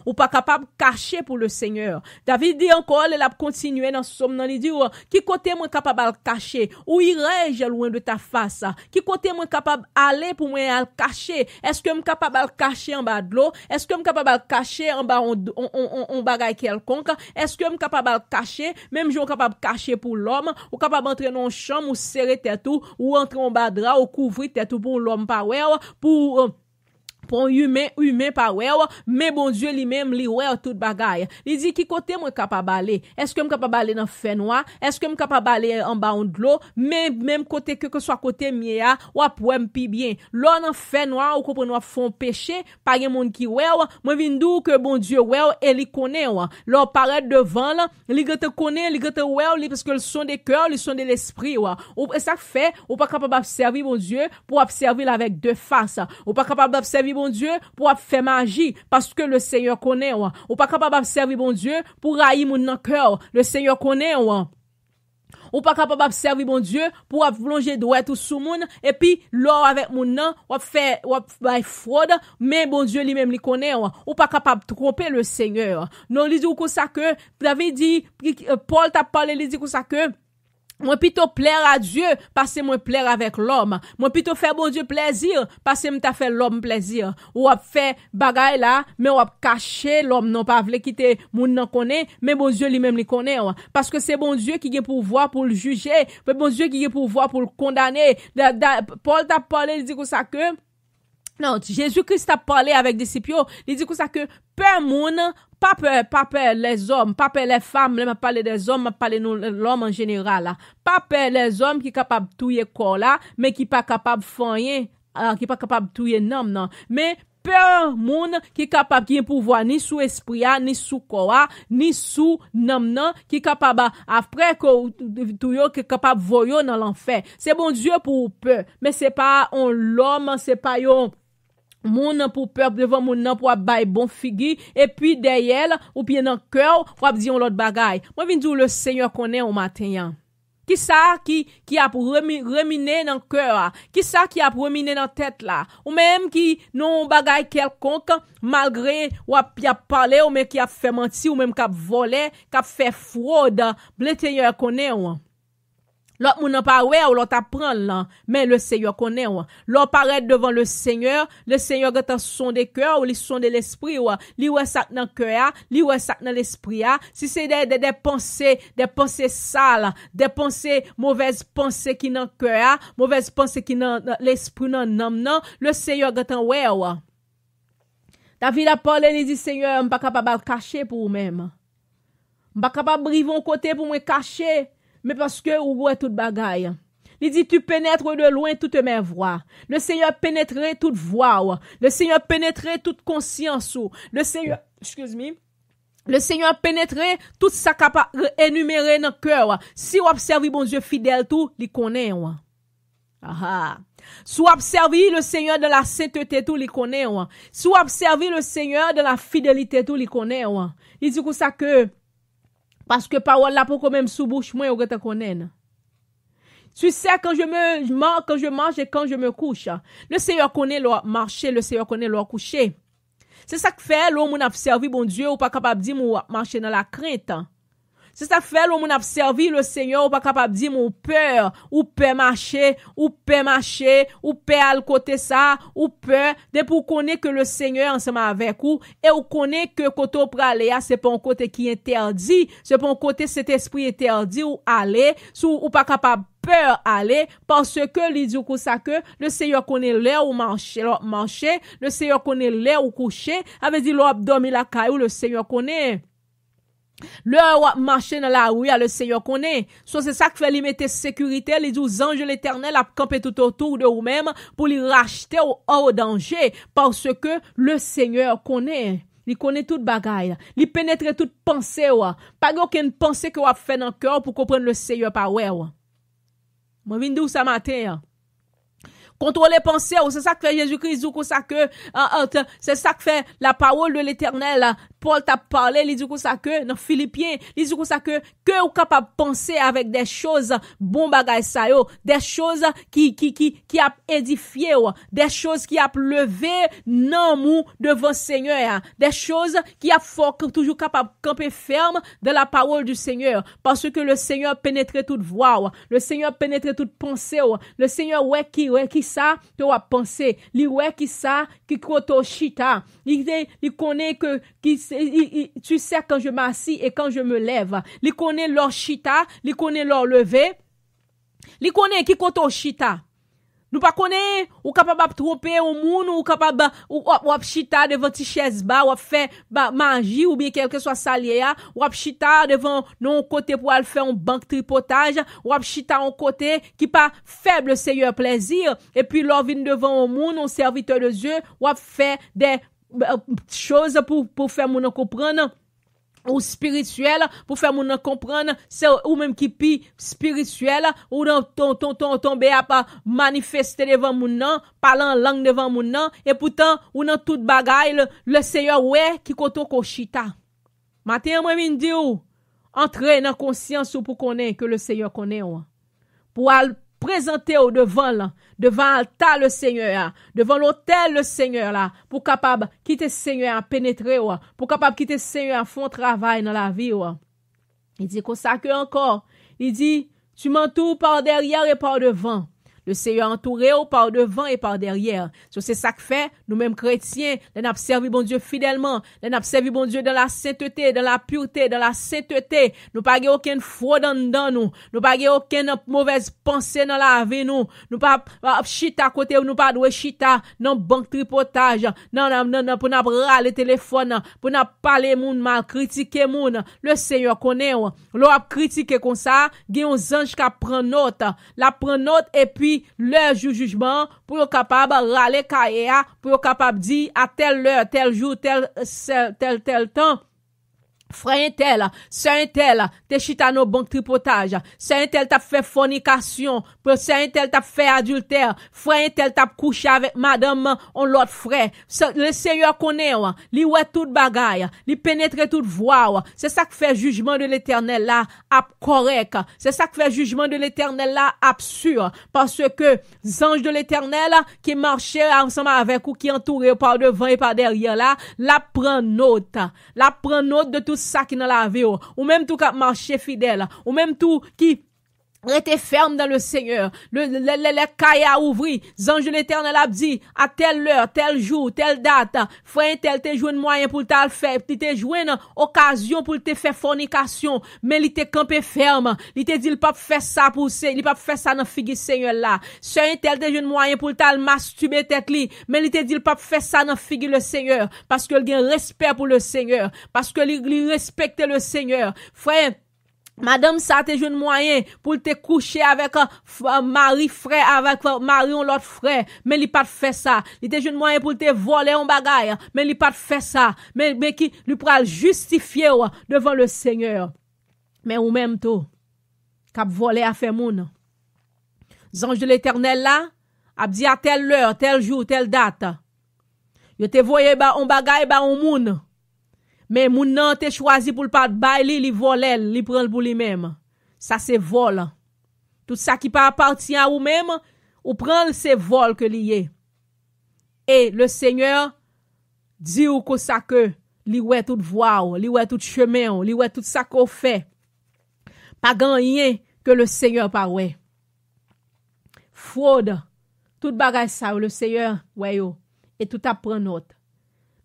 ou pas capable cacher pour le Seigneur. David dit encore, il a continué dans ce somme, il dit qui côté moi capable de cacher, où irai-je loin de ta face? Qui côté moi capable aller pour moi cacher? Est-ce que moi capable de cacher en bas de l'eau? Est-ce que moi capable de cacher en bas on bagaille quelconque? Est-ce que moi capable de cacher même je capable de cacher pour l'homme, ou capable d'entrer dans une chambre ou serrer tête ou entrer en bas de drap ou couvrir tête pour l'homme pas ouais pour humain pas ouais mais bon Dieu lui-même li ouais toute bagaille. Il dit qui côté moi capable aller? Est-ce que moi capable aller dans fait noir? Est-ce que moi capable aller en bas de l'eau? Mais même côté que soit côté mia ou pour pi bien. L'on en fait noir ou comprendre font péché, pas gen monde qui ouais moi vinn dou que bon Dieu ouais et li connaît l'on paraît devant là, li te connaît, li te ouais parce que le son des cœurs, le son de l'esprit ou ça fait ou pas capable observer bon Dieu pour observer avec deux faces. Ou pas capable observer bon Dieu pour faire magie parce que le Seigneur connaît ou pas capable d'observer bon Dieu pour railler mon dans cœur le Seigneur connaît ou pas capable d'observer bon Dieu pour plonger droit tout sous monde et puis l'or avec mon nom ou faire ou fraude mais bon Dieu lui-même il connaît ou pas capable de tromper le Seigneur. Non il dit comme ça que David dit Paul t'a parlé il dit comme ça que moi plutôt plaire à Dieu parce que moi plaire avec l'homme. Moi plutôt faire bon Dieu plaisir parce que m'ta fait l'homme plaisir. Ou a fait bagaille là, mais ou a caché l'homme non pas vle quitter moun nan connaît, mais bon Dieu lui-même li connaît parce que c'est bon Dieu qui a pouvoir pour le juger, c'est bon Dieu qui a pouvoir pour le condamner. Paul t'a parlé, il dit comme ça que non, Jésus-Christ a parlé avec des disciples, il dit comme ça que peur moun pas peur les hommes, pas peur les femmes, là m'a parlé des hommes, m'a parlé l'homme en général là. Pas peur les hommes qui capable touyer corps là, mais qui pas capable faire rien, qui pas capable touyer non. Mais peur moun qui capable qui pouvoir ni sous esprit ni sous corps ni sous non qui capable après que tout yo qui capable voyer dans l'enfer. C'est bon Dieu pour peur, mais c'est pas on l'homme, c'est pas yo moun pour peur devant moun nan pour bailler bon figure et puis derrière ou bien dans cœur ou dire l'autre bagaille. Moi vinn dire le Seigneur connaît au matin. Qui ça qui a pour reminer dans cœur, qui ça qui a pour reminer dans tête là, ou même qui non bagaille quelconque malgré ou a parlé ou mais qui a fait mentir ou même qui a volé, qui a fait fraude, le Seigneur connaît ou. L'autre moun nan pas ouais ou l'autre apprend là, mais le Seigneur connaît ou. L'autre paraît devant le Seigneur gata son de cœur ou li son de l'esprit ou. Li ouais ça dans cœur, li ouais ça dans l'esprit si c'est des pensées sales, des pensées mauvaises pensées qui dans cœur, mauvaises pensées qui dans l'esprit non, le Seigneur gata ouais ou. David a parlé, il dit Seigneur, m'pas capable de cacher pour vous-même. M'pas capable de briver côté pour me cacher. Mais parce que ou ouais toute bagaille. Il dit tu pénètres de loin toutes mes voies. Le Seigneur pénétrait toute voix. Le Seigneur pénétrait toute conscience. Le Seigneur, le Seigneur pénétrait tout ça capable énumérer dans cœur. Si vous observez bon Dieu fidèle tout, il connaît. Ah. Si vous observez le Seigneur de la sainteté, tout les connaît. Si vous observez le Seigneur de la fidélité, tout les connaît. Il dit que ça que, parce que parole là pour quand même sous bouche, moi, vous te connaissez. Tu sais, quand je mange et quand je me couche, le Seigneur connaît leur marcher, le Seigneur connaît leur coucher. C'est ça que fait l'homme a servi bon Dieu ou pas capable de dire moi marcher dans la crainte. C'est ça que fait l'homme a servi le Seigneur ou pas capable de dire mon peur ou marcher ou al côté ça ou peur de pour connaître que le Seigneur ensemble avec vous et ou connaît que côté praler c'est pas un côté qui interdit, c'est pas un côté cet esprit interdit ou aller ou pas capable peur aller parce que il dit comme ça que le Seigneur connaît l'heure où marcher, le Seigneur connaît l'heure où coucher, avait dit l'heure dormir la caillou, le Seigneur connaît. L'heure où marcher dans la rue, le Seigneur connaît. C'est ça qui fait lui mettre sécurité, les 12 anges de l'Éternel à camper tout autour de vous-même pour les racheter au danger parce que le Seigneur connaît. Il connaît toute bagaille. Il pénètre toute pensée. Pas aucune pensée que vous fait dans le cœur pour comprendre le Seigneur par ouais. Moi, je viens de ça matin. Contrôler pensée, c'est ça que fait Jésus-Christ, c'est ça que fait la parole de l'Éternel. Paul t'a parlé, il dit comme ça que, dans Philippiens, il dit comme ça que vous capable de penser avec des choses, bon bagay sa yo, des choses qui a édifié, des choses qui a levé, non mou devant Seigneur, des choses qui a fort, toujours capable de camper ferme de la parole du Seigneur, parce que le Seigneur pénètre toute voix, le Seigneur pénètre toute pensée, le Seigneur qui ça, tu as pensé, li qui ça, qui koto chita, il connaît que, tu sais quand je m'assis et quand je me lève. Il connaît leur chita, il connaît leur lever. Il connaît qui koto chita. Nous pas connaît ou capable de tromper au monde ou capable ou chita devant ti chaise bas ou faire magie ou bien quelque soit salier ou chita devant non côté pour aller faire un banque tripotage ou chita en côté qui pas faible Seigneur plaisir et puis l'on vient devant au monde un serviteur de Dieu ou faire des choses pour faire mon comprendre ou spirituel pour faire mon comprendre c'est ou même qui pi spirituel ou dans ton tomber à pas manifester devant mon nom parlant langue devant mon nom et pourtant ou dans toute bagaille le Seigneur ouais qui koto ko chita matin moi vinn dire entrer dans conscience pour connaître que le Seigneur connaît pour présenter au devant l'altar le Seigneur, devant l'autel le Seigneur là, pour capable quitter le Seigneur à pénétrer pour capable quitter le Seigneur à faire un travail dans la vie Il dit comme ça que encore, il dit tu m'entoures par derrière et par devant. Le Seigneur entouré par devant et par derrière. C'est ça que fait, nous-mêmes chrétiens, nous avons servi bon Dieu fidèlement, nous avons servi bon Dieu dans la sainteté, dans la pureté, dans la sainteté. Nous pas aucune fraude dans nous, nous pas aucune mauvaise pensée dans la vie nous pas chita côté, nous pas doué chita dans banque tripotage, non pour n'a râler téléphone, pour n'a parler moun mal, critiquer moun. Le Seigneur connaît, l'on a critiqué comme ça, il y a un ange qui prend note, la prend note et puis leur jugement pour être capable de râler kaea, pour être capable de dire à telle heure, tel jour, tel temps, frère tel, sœur tel, te chita no banque tripotage, sœur tel t'a fait fornication, sœur tel t'a fait adultère, frère tel t'a couché avec madame on l'autre frère. Le Seigneur connaît, li ouais toute bagaille, li pénètre toute voie. C'est ça qui fait jugement de l'Éternel là correct. C'est ça qui fait jugement de l'Éternel là sûr parce que les anges de l'Éternel qui marchaient ensemble avec ou qui entouraient par devant et par derrière là, la prend note de tout ça qui dans la vie ou même tout qui marcher fidèle ou même tout qui restez ferme dans le Seigneur. Les cailles à ouvrir. Ange de l'Éternel a dit, à telle heure, tel jour, telle date, frère tel te joué moyen pour te faire, il te joué une occasion pour te faire fornication, mais il te campé ferme. Il te dit, il pas faire ça pour ça, il pas faire ça dans figue Seigneur là. Sœur tel te joué moyen pour te masturber tête li, mais il te dit, il pas faire ça dans figue le Seigneur, parce que il a respect pour le Seigneur, parce que il respecte le Seigneur. Frère, madame, ça te jeune moyen pour te coucher avec mari frère, avec mari ou l'autre frère, mais il pas fait ça. Il te jeune moyen pour te voler un bagage, mais il pas fait ça. Mais qui lui pral justifier devant le Seigneur. Mais ou même tout, cap voler à faire moun. Ange de l'Éternel là, a dit à telle heure, tel jour, telle date. Yo te voye ba on bagay ba on moun. Mais moun nan te choisi pour le pas bay li volel, li prend pour lui même. Ça c'est vol. Tout ça qui pas appartient à ou même, ou prend c'est vol que lié. Et le Seigneur dit ou ko ça que li wè tout voie, li wè tout chemin, li wè tout ça qu'on fait. Pas rien que le Seigneur pas wè. Fraude, tout bagay ça le Seigneur wè yo et tout apprend note.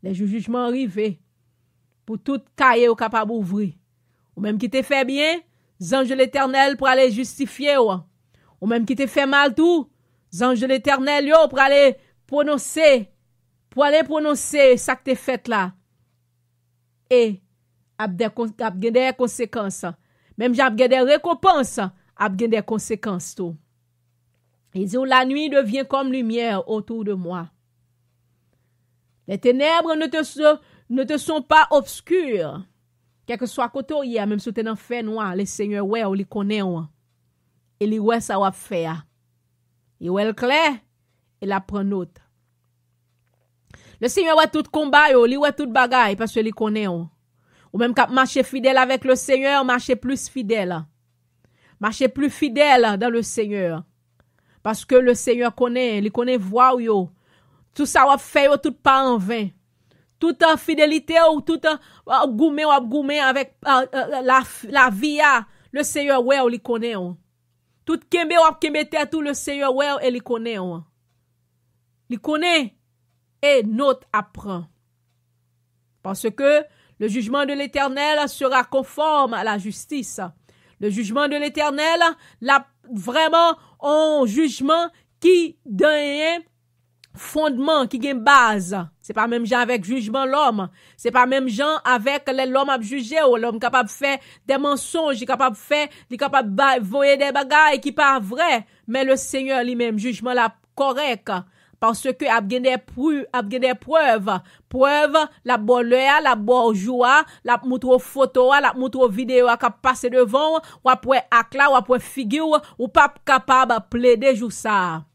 Les jugements arrivés pour tout cahier ou capable ouvrir. Ou même qui te fait bien, ange de l'Éternel pour aller justifier ou même qui te fait mal tout, ange de l'Éternel yo pour aller prononcer ça que te fait là. Et ap gen des conséquences. Même j'ap gen des récompenses, ap gen des conséquences tout. Il dit la nuit devient comme lumière autour de moi. Les ténèbres ne te sont pas obscures. Quel que soit côté hier, même si tu es dans fait noir, le Seigneur ouais ou li connaît ou. Et li ouais ça va faire. Il ouais le clair et la prend note. Le Seigneur ouais tout combat yo, li ouais tout bagaille parce que li connaît ou. Ou même k'ap marcher fidèle avec le Seigneur, marcher plus fidèle. Marcher plus fidèle dans le Seigneur. Parce que le Seigneur connaît, il connaît voix yo. Tout ça va faire tout pas en vain. Toute fidélité ou toute goumé avec la vie le Seigneur ouais il connaît. Tout kembe ou kembe tête tout le Seigneur ouais il connaît. Il connaît et notre apprend. Parce que le jugement de l'Éternel sera conforme à la justice. Le jugement de l'Éternel, vraiment un jugement qui donne fondement, qui gagne base. C'est pas même gens avec jugement l'homme. C'est pas même gens avec l'homme à juger ou l'homme capable de faire des mensonges, capable de faire, capable de voyer des bagailles qui pas vrai. Mais le Seigneur lui-même, jugement la correct. Parce que a gen des preuves, la bonne la bonne joie, la montre photo, la montre vidéo qui passe devant, ou après akla, ou après figure, ou pas capable de plaider jou ça.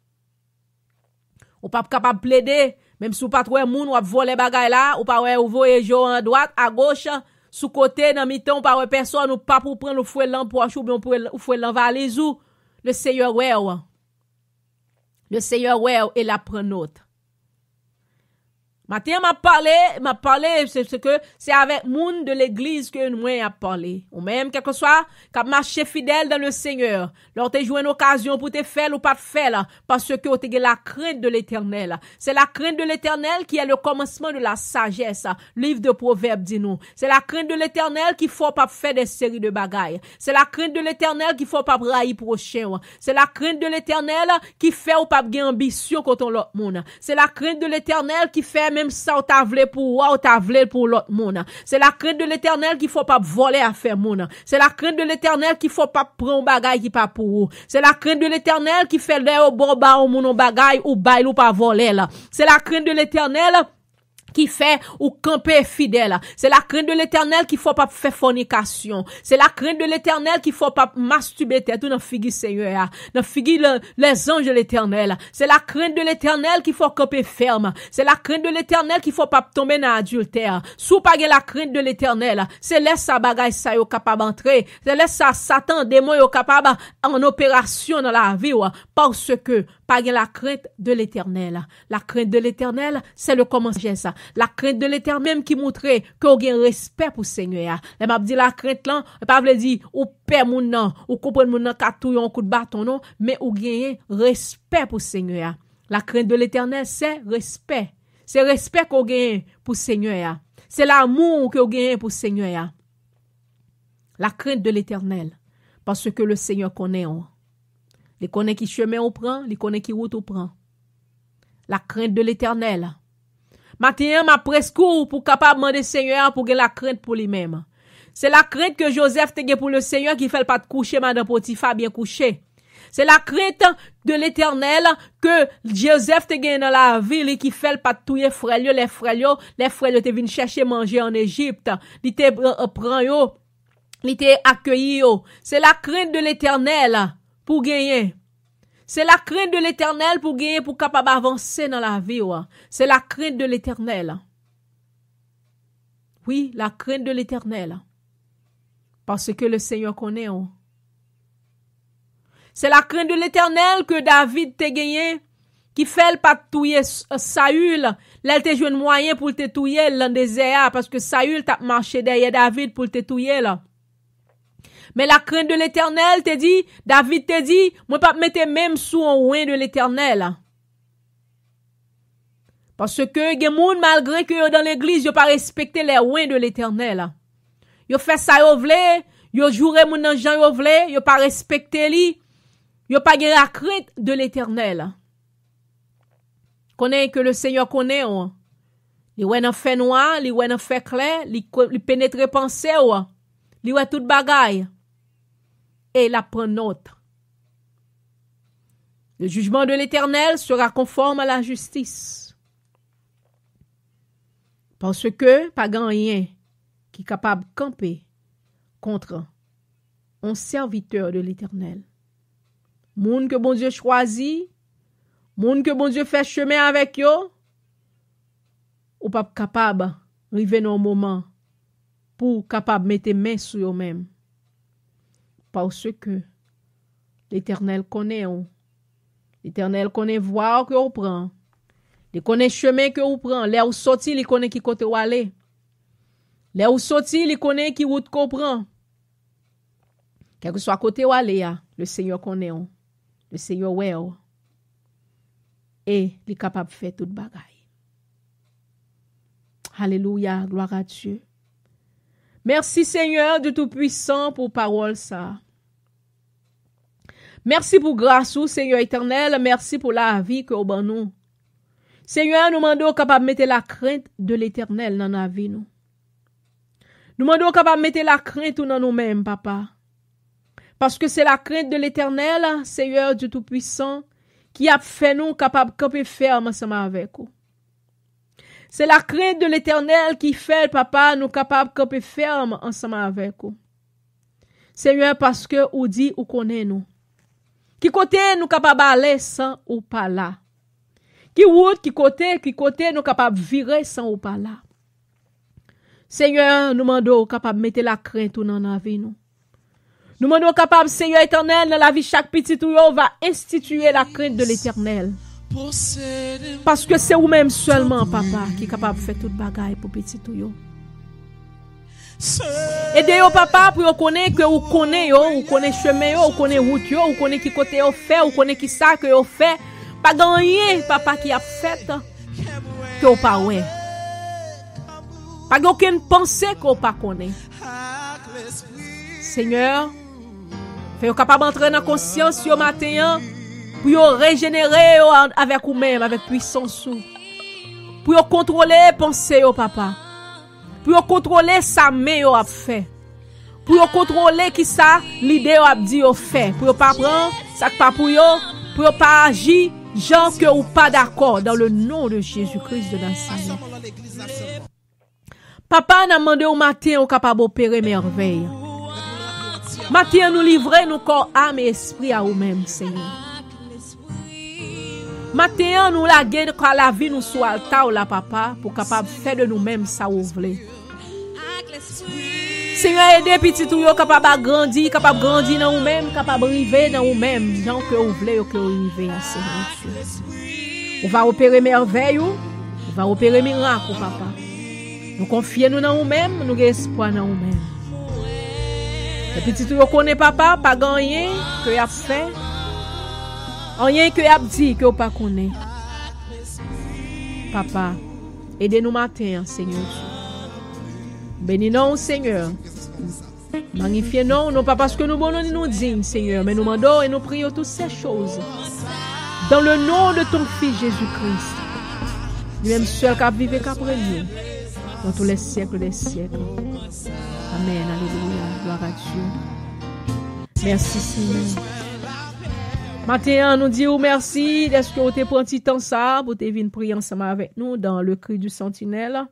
Ou pas capable de plaider, même si ou pas trouver moun ou voler bagay là, ou pas ou voyer jo en droite, à gauche, sous côté dans mi-temps, pas personne ou pas pour prendre le fouet l'empoche ou bien pour fouet l'envalise ou le Seigneur ouais. Le Seigneur ouais et la prend note. Matin m'a parlé c'est que c'est avec moun de l'église que nous a parlé. Ou même quelque soit qu'a marché fidèle dans le Seigneur. Lors te joué une occasion pour te faire ou pas te faire parce que tu as la crainte de l'Éternel. C'est la crainte de l'Éternel qui est le commencement de la sagesse. Livre de Proverbes dit nous. C'est la crainte de l'Éternel qu'il faut pas faire des séries de bagailles. C'est la crainte de l'Éternel qu'il faut pas railler prochain. C'est la crainte de l'Éternel qui fait ou pas gagner ambition contre l'autre monde. C'est la crainte de l'Éternel qui fait même ça ou t'a vle pour ou t'a vle pour l'autre monde. C'est la crainte de l'Éternel qu'il faut pas voler à faire monde. C'est la crainte de l'Éternel qu'il faut pas prendre bagaille qui pas pour vous. C'est la crainte de l'Éternel qui fait les au bon ba au mon bagaille ou bail ou pas voler là. C'est la crainte de l'Éternel qui fait ou camper fidèle. C'est la crainte de l'Éternel qu'il faut pas faire fornication. C'est la crainte de l'Éternel qu'il faut pas masturber tête dans figi Seigneur, dans figi les anges de l'Éternel. C'est la crainte de l'Éternel qu'il faut camper ferme. C'est la crainte de l'Éternel qu'il faut pas tomber dans adultère. Sous pas la crainte de l'Éternel, c'est laisse sa bagaille ça yo capable entrer. C'est laisse ça Satan démon yo capable en opération dans la vie parce que pas la crainte de l'Éternel. La crainte de l'Éternel, c'est le commencement ça. La crainte de l'Éternel même qui montrait qu'on a un respect pour Seigneur. Les m'a dit la crainte là, pas veut dire ou père moun nan, ou comprendre moun nan ka touyon coup de bâton non, mais ou gagner respect pour Seigneur. La crainte de l'Éternel c'est respect. C'est respect qu'on gagne pour Seigneur. C'est l'amour qu'on gagne pour Seigneur. La crainte de l'Éternel parce que le Seigneur connaît on. Il connaît qui chemin on prend, il connaît qui route on prend. La crainte de l'Éternel. Matin, ma presque pour capable demander Seigneur pour la crainte pour lui-même. C'est la crainte que Joseph te pour le Seigneur qui fait pas de coucher madame Potiphar bien couché. C'est la crainte de l'Éternel que Joseph te dans la ville qui fait pas touyer frère les frères te viennent chercher manger en Égypte. Il te prend yo, il te accueilli yo. C'est la crainte de l'Éternel pour gagner. C'est la crainte de l'Éternel pour gagner, pour capable avancer dans la vie. Ouais. C'est la crainte de l'Éternel. Oui, la crainte de l'Éternel. Parce que le Seigneur connaît. Ouais. C'est la crainte de l'Éternel que David t'a gagné, qui fait le pas touiller Saül. Là, il t'a joué un moyen pour te touiller dans le désert, parce que Saül t'a marché derrière David pour te touiller là. Mais la crainte de l'Éternel te dit, David te dit, moi pas mettre même sous un oin de l'Éternel. Parce que des gens malgré que dans l'église, yo pas respecté les oins de l'Éternel. Yo fait ça yo vle, yo joué moun nan jan yo vle, yo pas respecté li, yo pas gen la crainte de l'Éternel. Connaît que le Seigneur connaît on. Li wè nan fait noir, li wè nan fait clair, li pénètre pensée ou. Li wè tout bagay. Et il apprend note. Le jugement de l'Éternel sera conforme à la justice. Parce que pas grand rien qui est capable de camper contre un serviteur de l'Éternel. Moun que bon Dieu choisit, moun que bon Dieu fait chemin avec yo, ou pas capable arriver dans un moment pour capable mettre main sur yo même. Parce que l'Éternel connaît on. L'Éternel connaît voir que on prend. Il connaît chemin que on prend. Là où sorti, il connaît qui côté où aller. Là où sorti, il connaît qui route qu'on prend. Quel que soit côté où aller, le Seigneur connaît on. Le Seigneur ouais on. Et il est capable de faire toute bagaille. Alléluia, gloire à Dieu. Merci Seigneur de Tout-Puissant pour parole ça. Merci pour grâce ou Seigneur éternel, merci pour la vie que vous ban nous. Seigneur, nous demandons capable de mettre la crainte de l'Éternel dans la vie nous. Nous demandons capable de mettre la crainte dans nous-mêmes, papa. Parce que c'est la crainte de l'Éternel, Seigneur du Tout-Puissant, qui a fait nous capables de camper ferme ensemble avec vous. C'est la crainte de l'Éternel qui fait, papa, nous capables de camper ferme ensemble avec vous. Seigneur, parce que ou dit ou connaît nous. Qui côté nous capables d'aller sans ou pas là. Qui route, qui côté nous capables de virer sans ou pas là. Seigneur, nous demandons capables de mettre la crainte dans la vie nous. Nous demandons capable, Seigneur éternel, dans la vie chaque petit ou va instituer la crainte de l'Éternel. Parce que c'est vous-même seulement, papa, qui est capable de faire toute bagaille pour petit ou. Aidez-vous, papa, pour connaître que vous connaissez chemin, vous connaissez route, vous connaissez qui côté vous fait, vous connaissez qui ça que vous fait. Pas gagner, papa, qui a fait que vous pas ouais. Pas aucune pensée que vous pas connaissez. Seigneur, faites-vous capable d'entrer dans la conscience ce matin pour vous régénérer avec vous-même, avec puissance. Pour vous contrôler pensée, papa. Pour vous contrôler sa main a fait. Pour vous contrôler qui ça l'idée a dit au fait. Pour vous pas prendre ça pas pour vous pas agir gens que ou pas d'accord dans le nom de Jésus-Christ de Nazareth. Papa n'a demandé au matin au capable d'opérer merveille. Matin nous livrer nos corps, âme et esprit à vous-même, Seigneur. Matin nous la gagne quand la vie nous soit alta ou la papa pour capable faire de nous-mêmes ça ou voulez. Seigneur aidez petit tout yo capable grandir dans vous-même, capable arriver dans vous-même, gens que vous voulez que vous arriver à Seigneur. On va opérer merveille, on va opérer miracle papa. Nous confions nous dans vous-même, nous espoir dans vous-même. Et petit tout yo connaît papa, pas gagné que y a fait. Rien que y a dit que vous pas connaît. Papa, aidez-nous matin, Seigneur. Bénis-nous, Seigneur. Magnifiez-nous, non pas parce que nous nous dignes, Seigneur, mais nous demandons et nous prions toutes ces choses. Dans le nom de ton Fils Jésus-Christ, lui-même seul qui vive et qui après nous, dans tous les siècles des siècles. Amen, alléluia, gloire à Dieu. Merci, Seigneur. Maintenant, nous disons merci d'être que vous avez pris un petit temps ça pour venir prier ensemble avec nous dans le cri du sentinelle.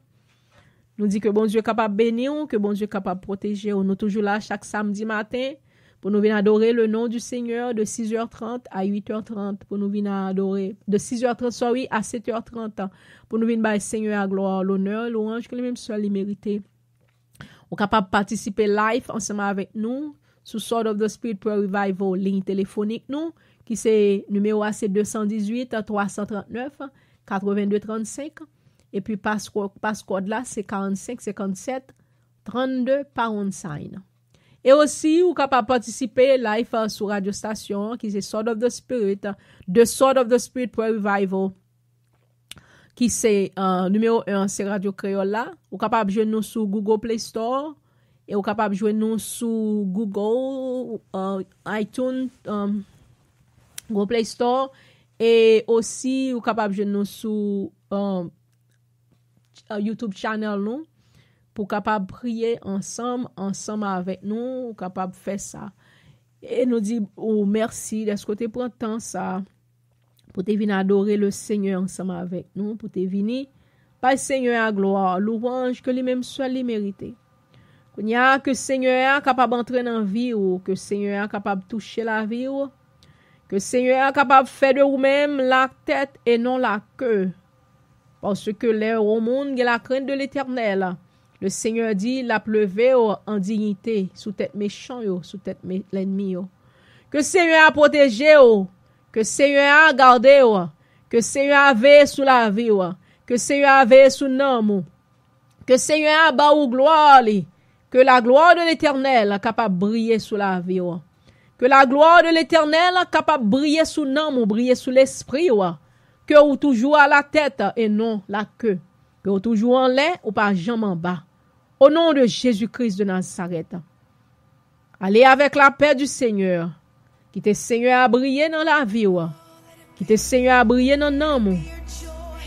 Nous dit que bon Dieu est capable de bénir, que bon Dieu est capable de protéger. Nous sommes toujours là chaque samedi matin pour nous venir adorer le nom du Seigneur de 6h30 à 8h30, pour nous venir adorer de 6h30 à 7h30, pour nous venir bailler Seigneur à gloire, l'honneur, louange que lui-même soit les mérité. On est capable de participer live ensemble avec nous sous Sword of the Spirit Prayer Revival, ligne téléphonique nous, qui c'est numéro c'est 218 339 82 35 et puis passcode là c'est 45 57 32 pound sign. Et aussi vous capable participer live sur radio station qui c'est Sword of the Spirit, The Sword of the Spirit Prayer Revival, qui c'est numéro 1 c'est Radio Créole là. Vous capable joindre nous sur Google Play Store et vous capable joindre nous sur Google iTunes Google Play Store et aussi vous capable joindre nous sur YouTube channel nous pour capable prier ensemble avec nous, capable faire ça. Et nous dit merci de ce côté pour temps ça pour te venir adorer le Seigneur ensemble avec nous, pour te venir par Seigneur à gloire, louange que lui-même soit les mérité. Qu'on y a que Seigneur est capable d'entrer dans la vie ou que Seigneur est capable de toucher la vie ou que Seigneur est capable de faire de vous-même la tête et non la queue. Parce que l'air au monde, il y a la crainte de l'Éternel. Le Seigneur dit, la pleuvé en dignité, sous tête méchant, sous tête l'ennemi. Que Seigneur a protégé, que Seigneur a gardé, que Seigneur a veillé sous la vie, que Seigneur a veillé sous l'homme, que Seigneur a bas ou gloire, que la gloire de l'Éternel est capable de briller sous la vie, que la gloire de l'Éternel est capable de briller sous l'homme, briller sous l'esprit, que vous toujours à la tête et non la queue, que vous toujours en l'air ou pas jamais en bas. Au nom de Jésus-Christ de Nazareth, allez avec la paix du Seigneur, qui te Seigneur a brillé dans la vie, qui te Seigneur a brillé dans l'âme,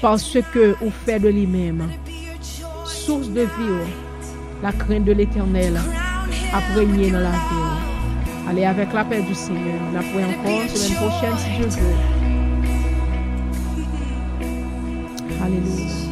parce que vous faites de lui-même source de vie, la crainte de l'Éternel a régné dans la vie. Allez avec la paix du Seigneur. On a pris encore semaine prochaine si Dieu veut. Alléluia.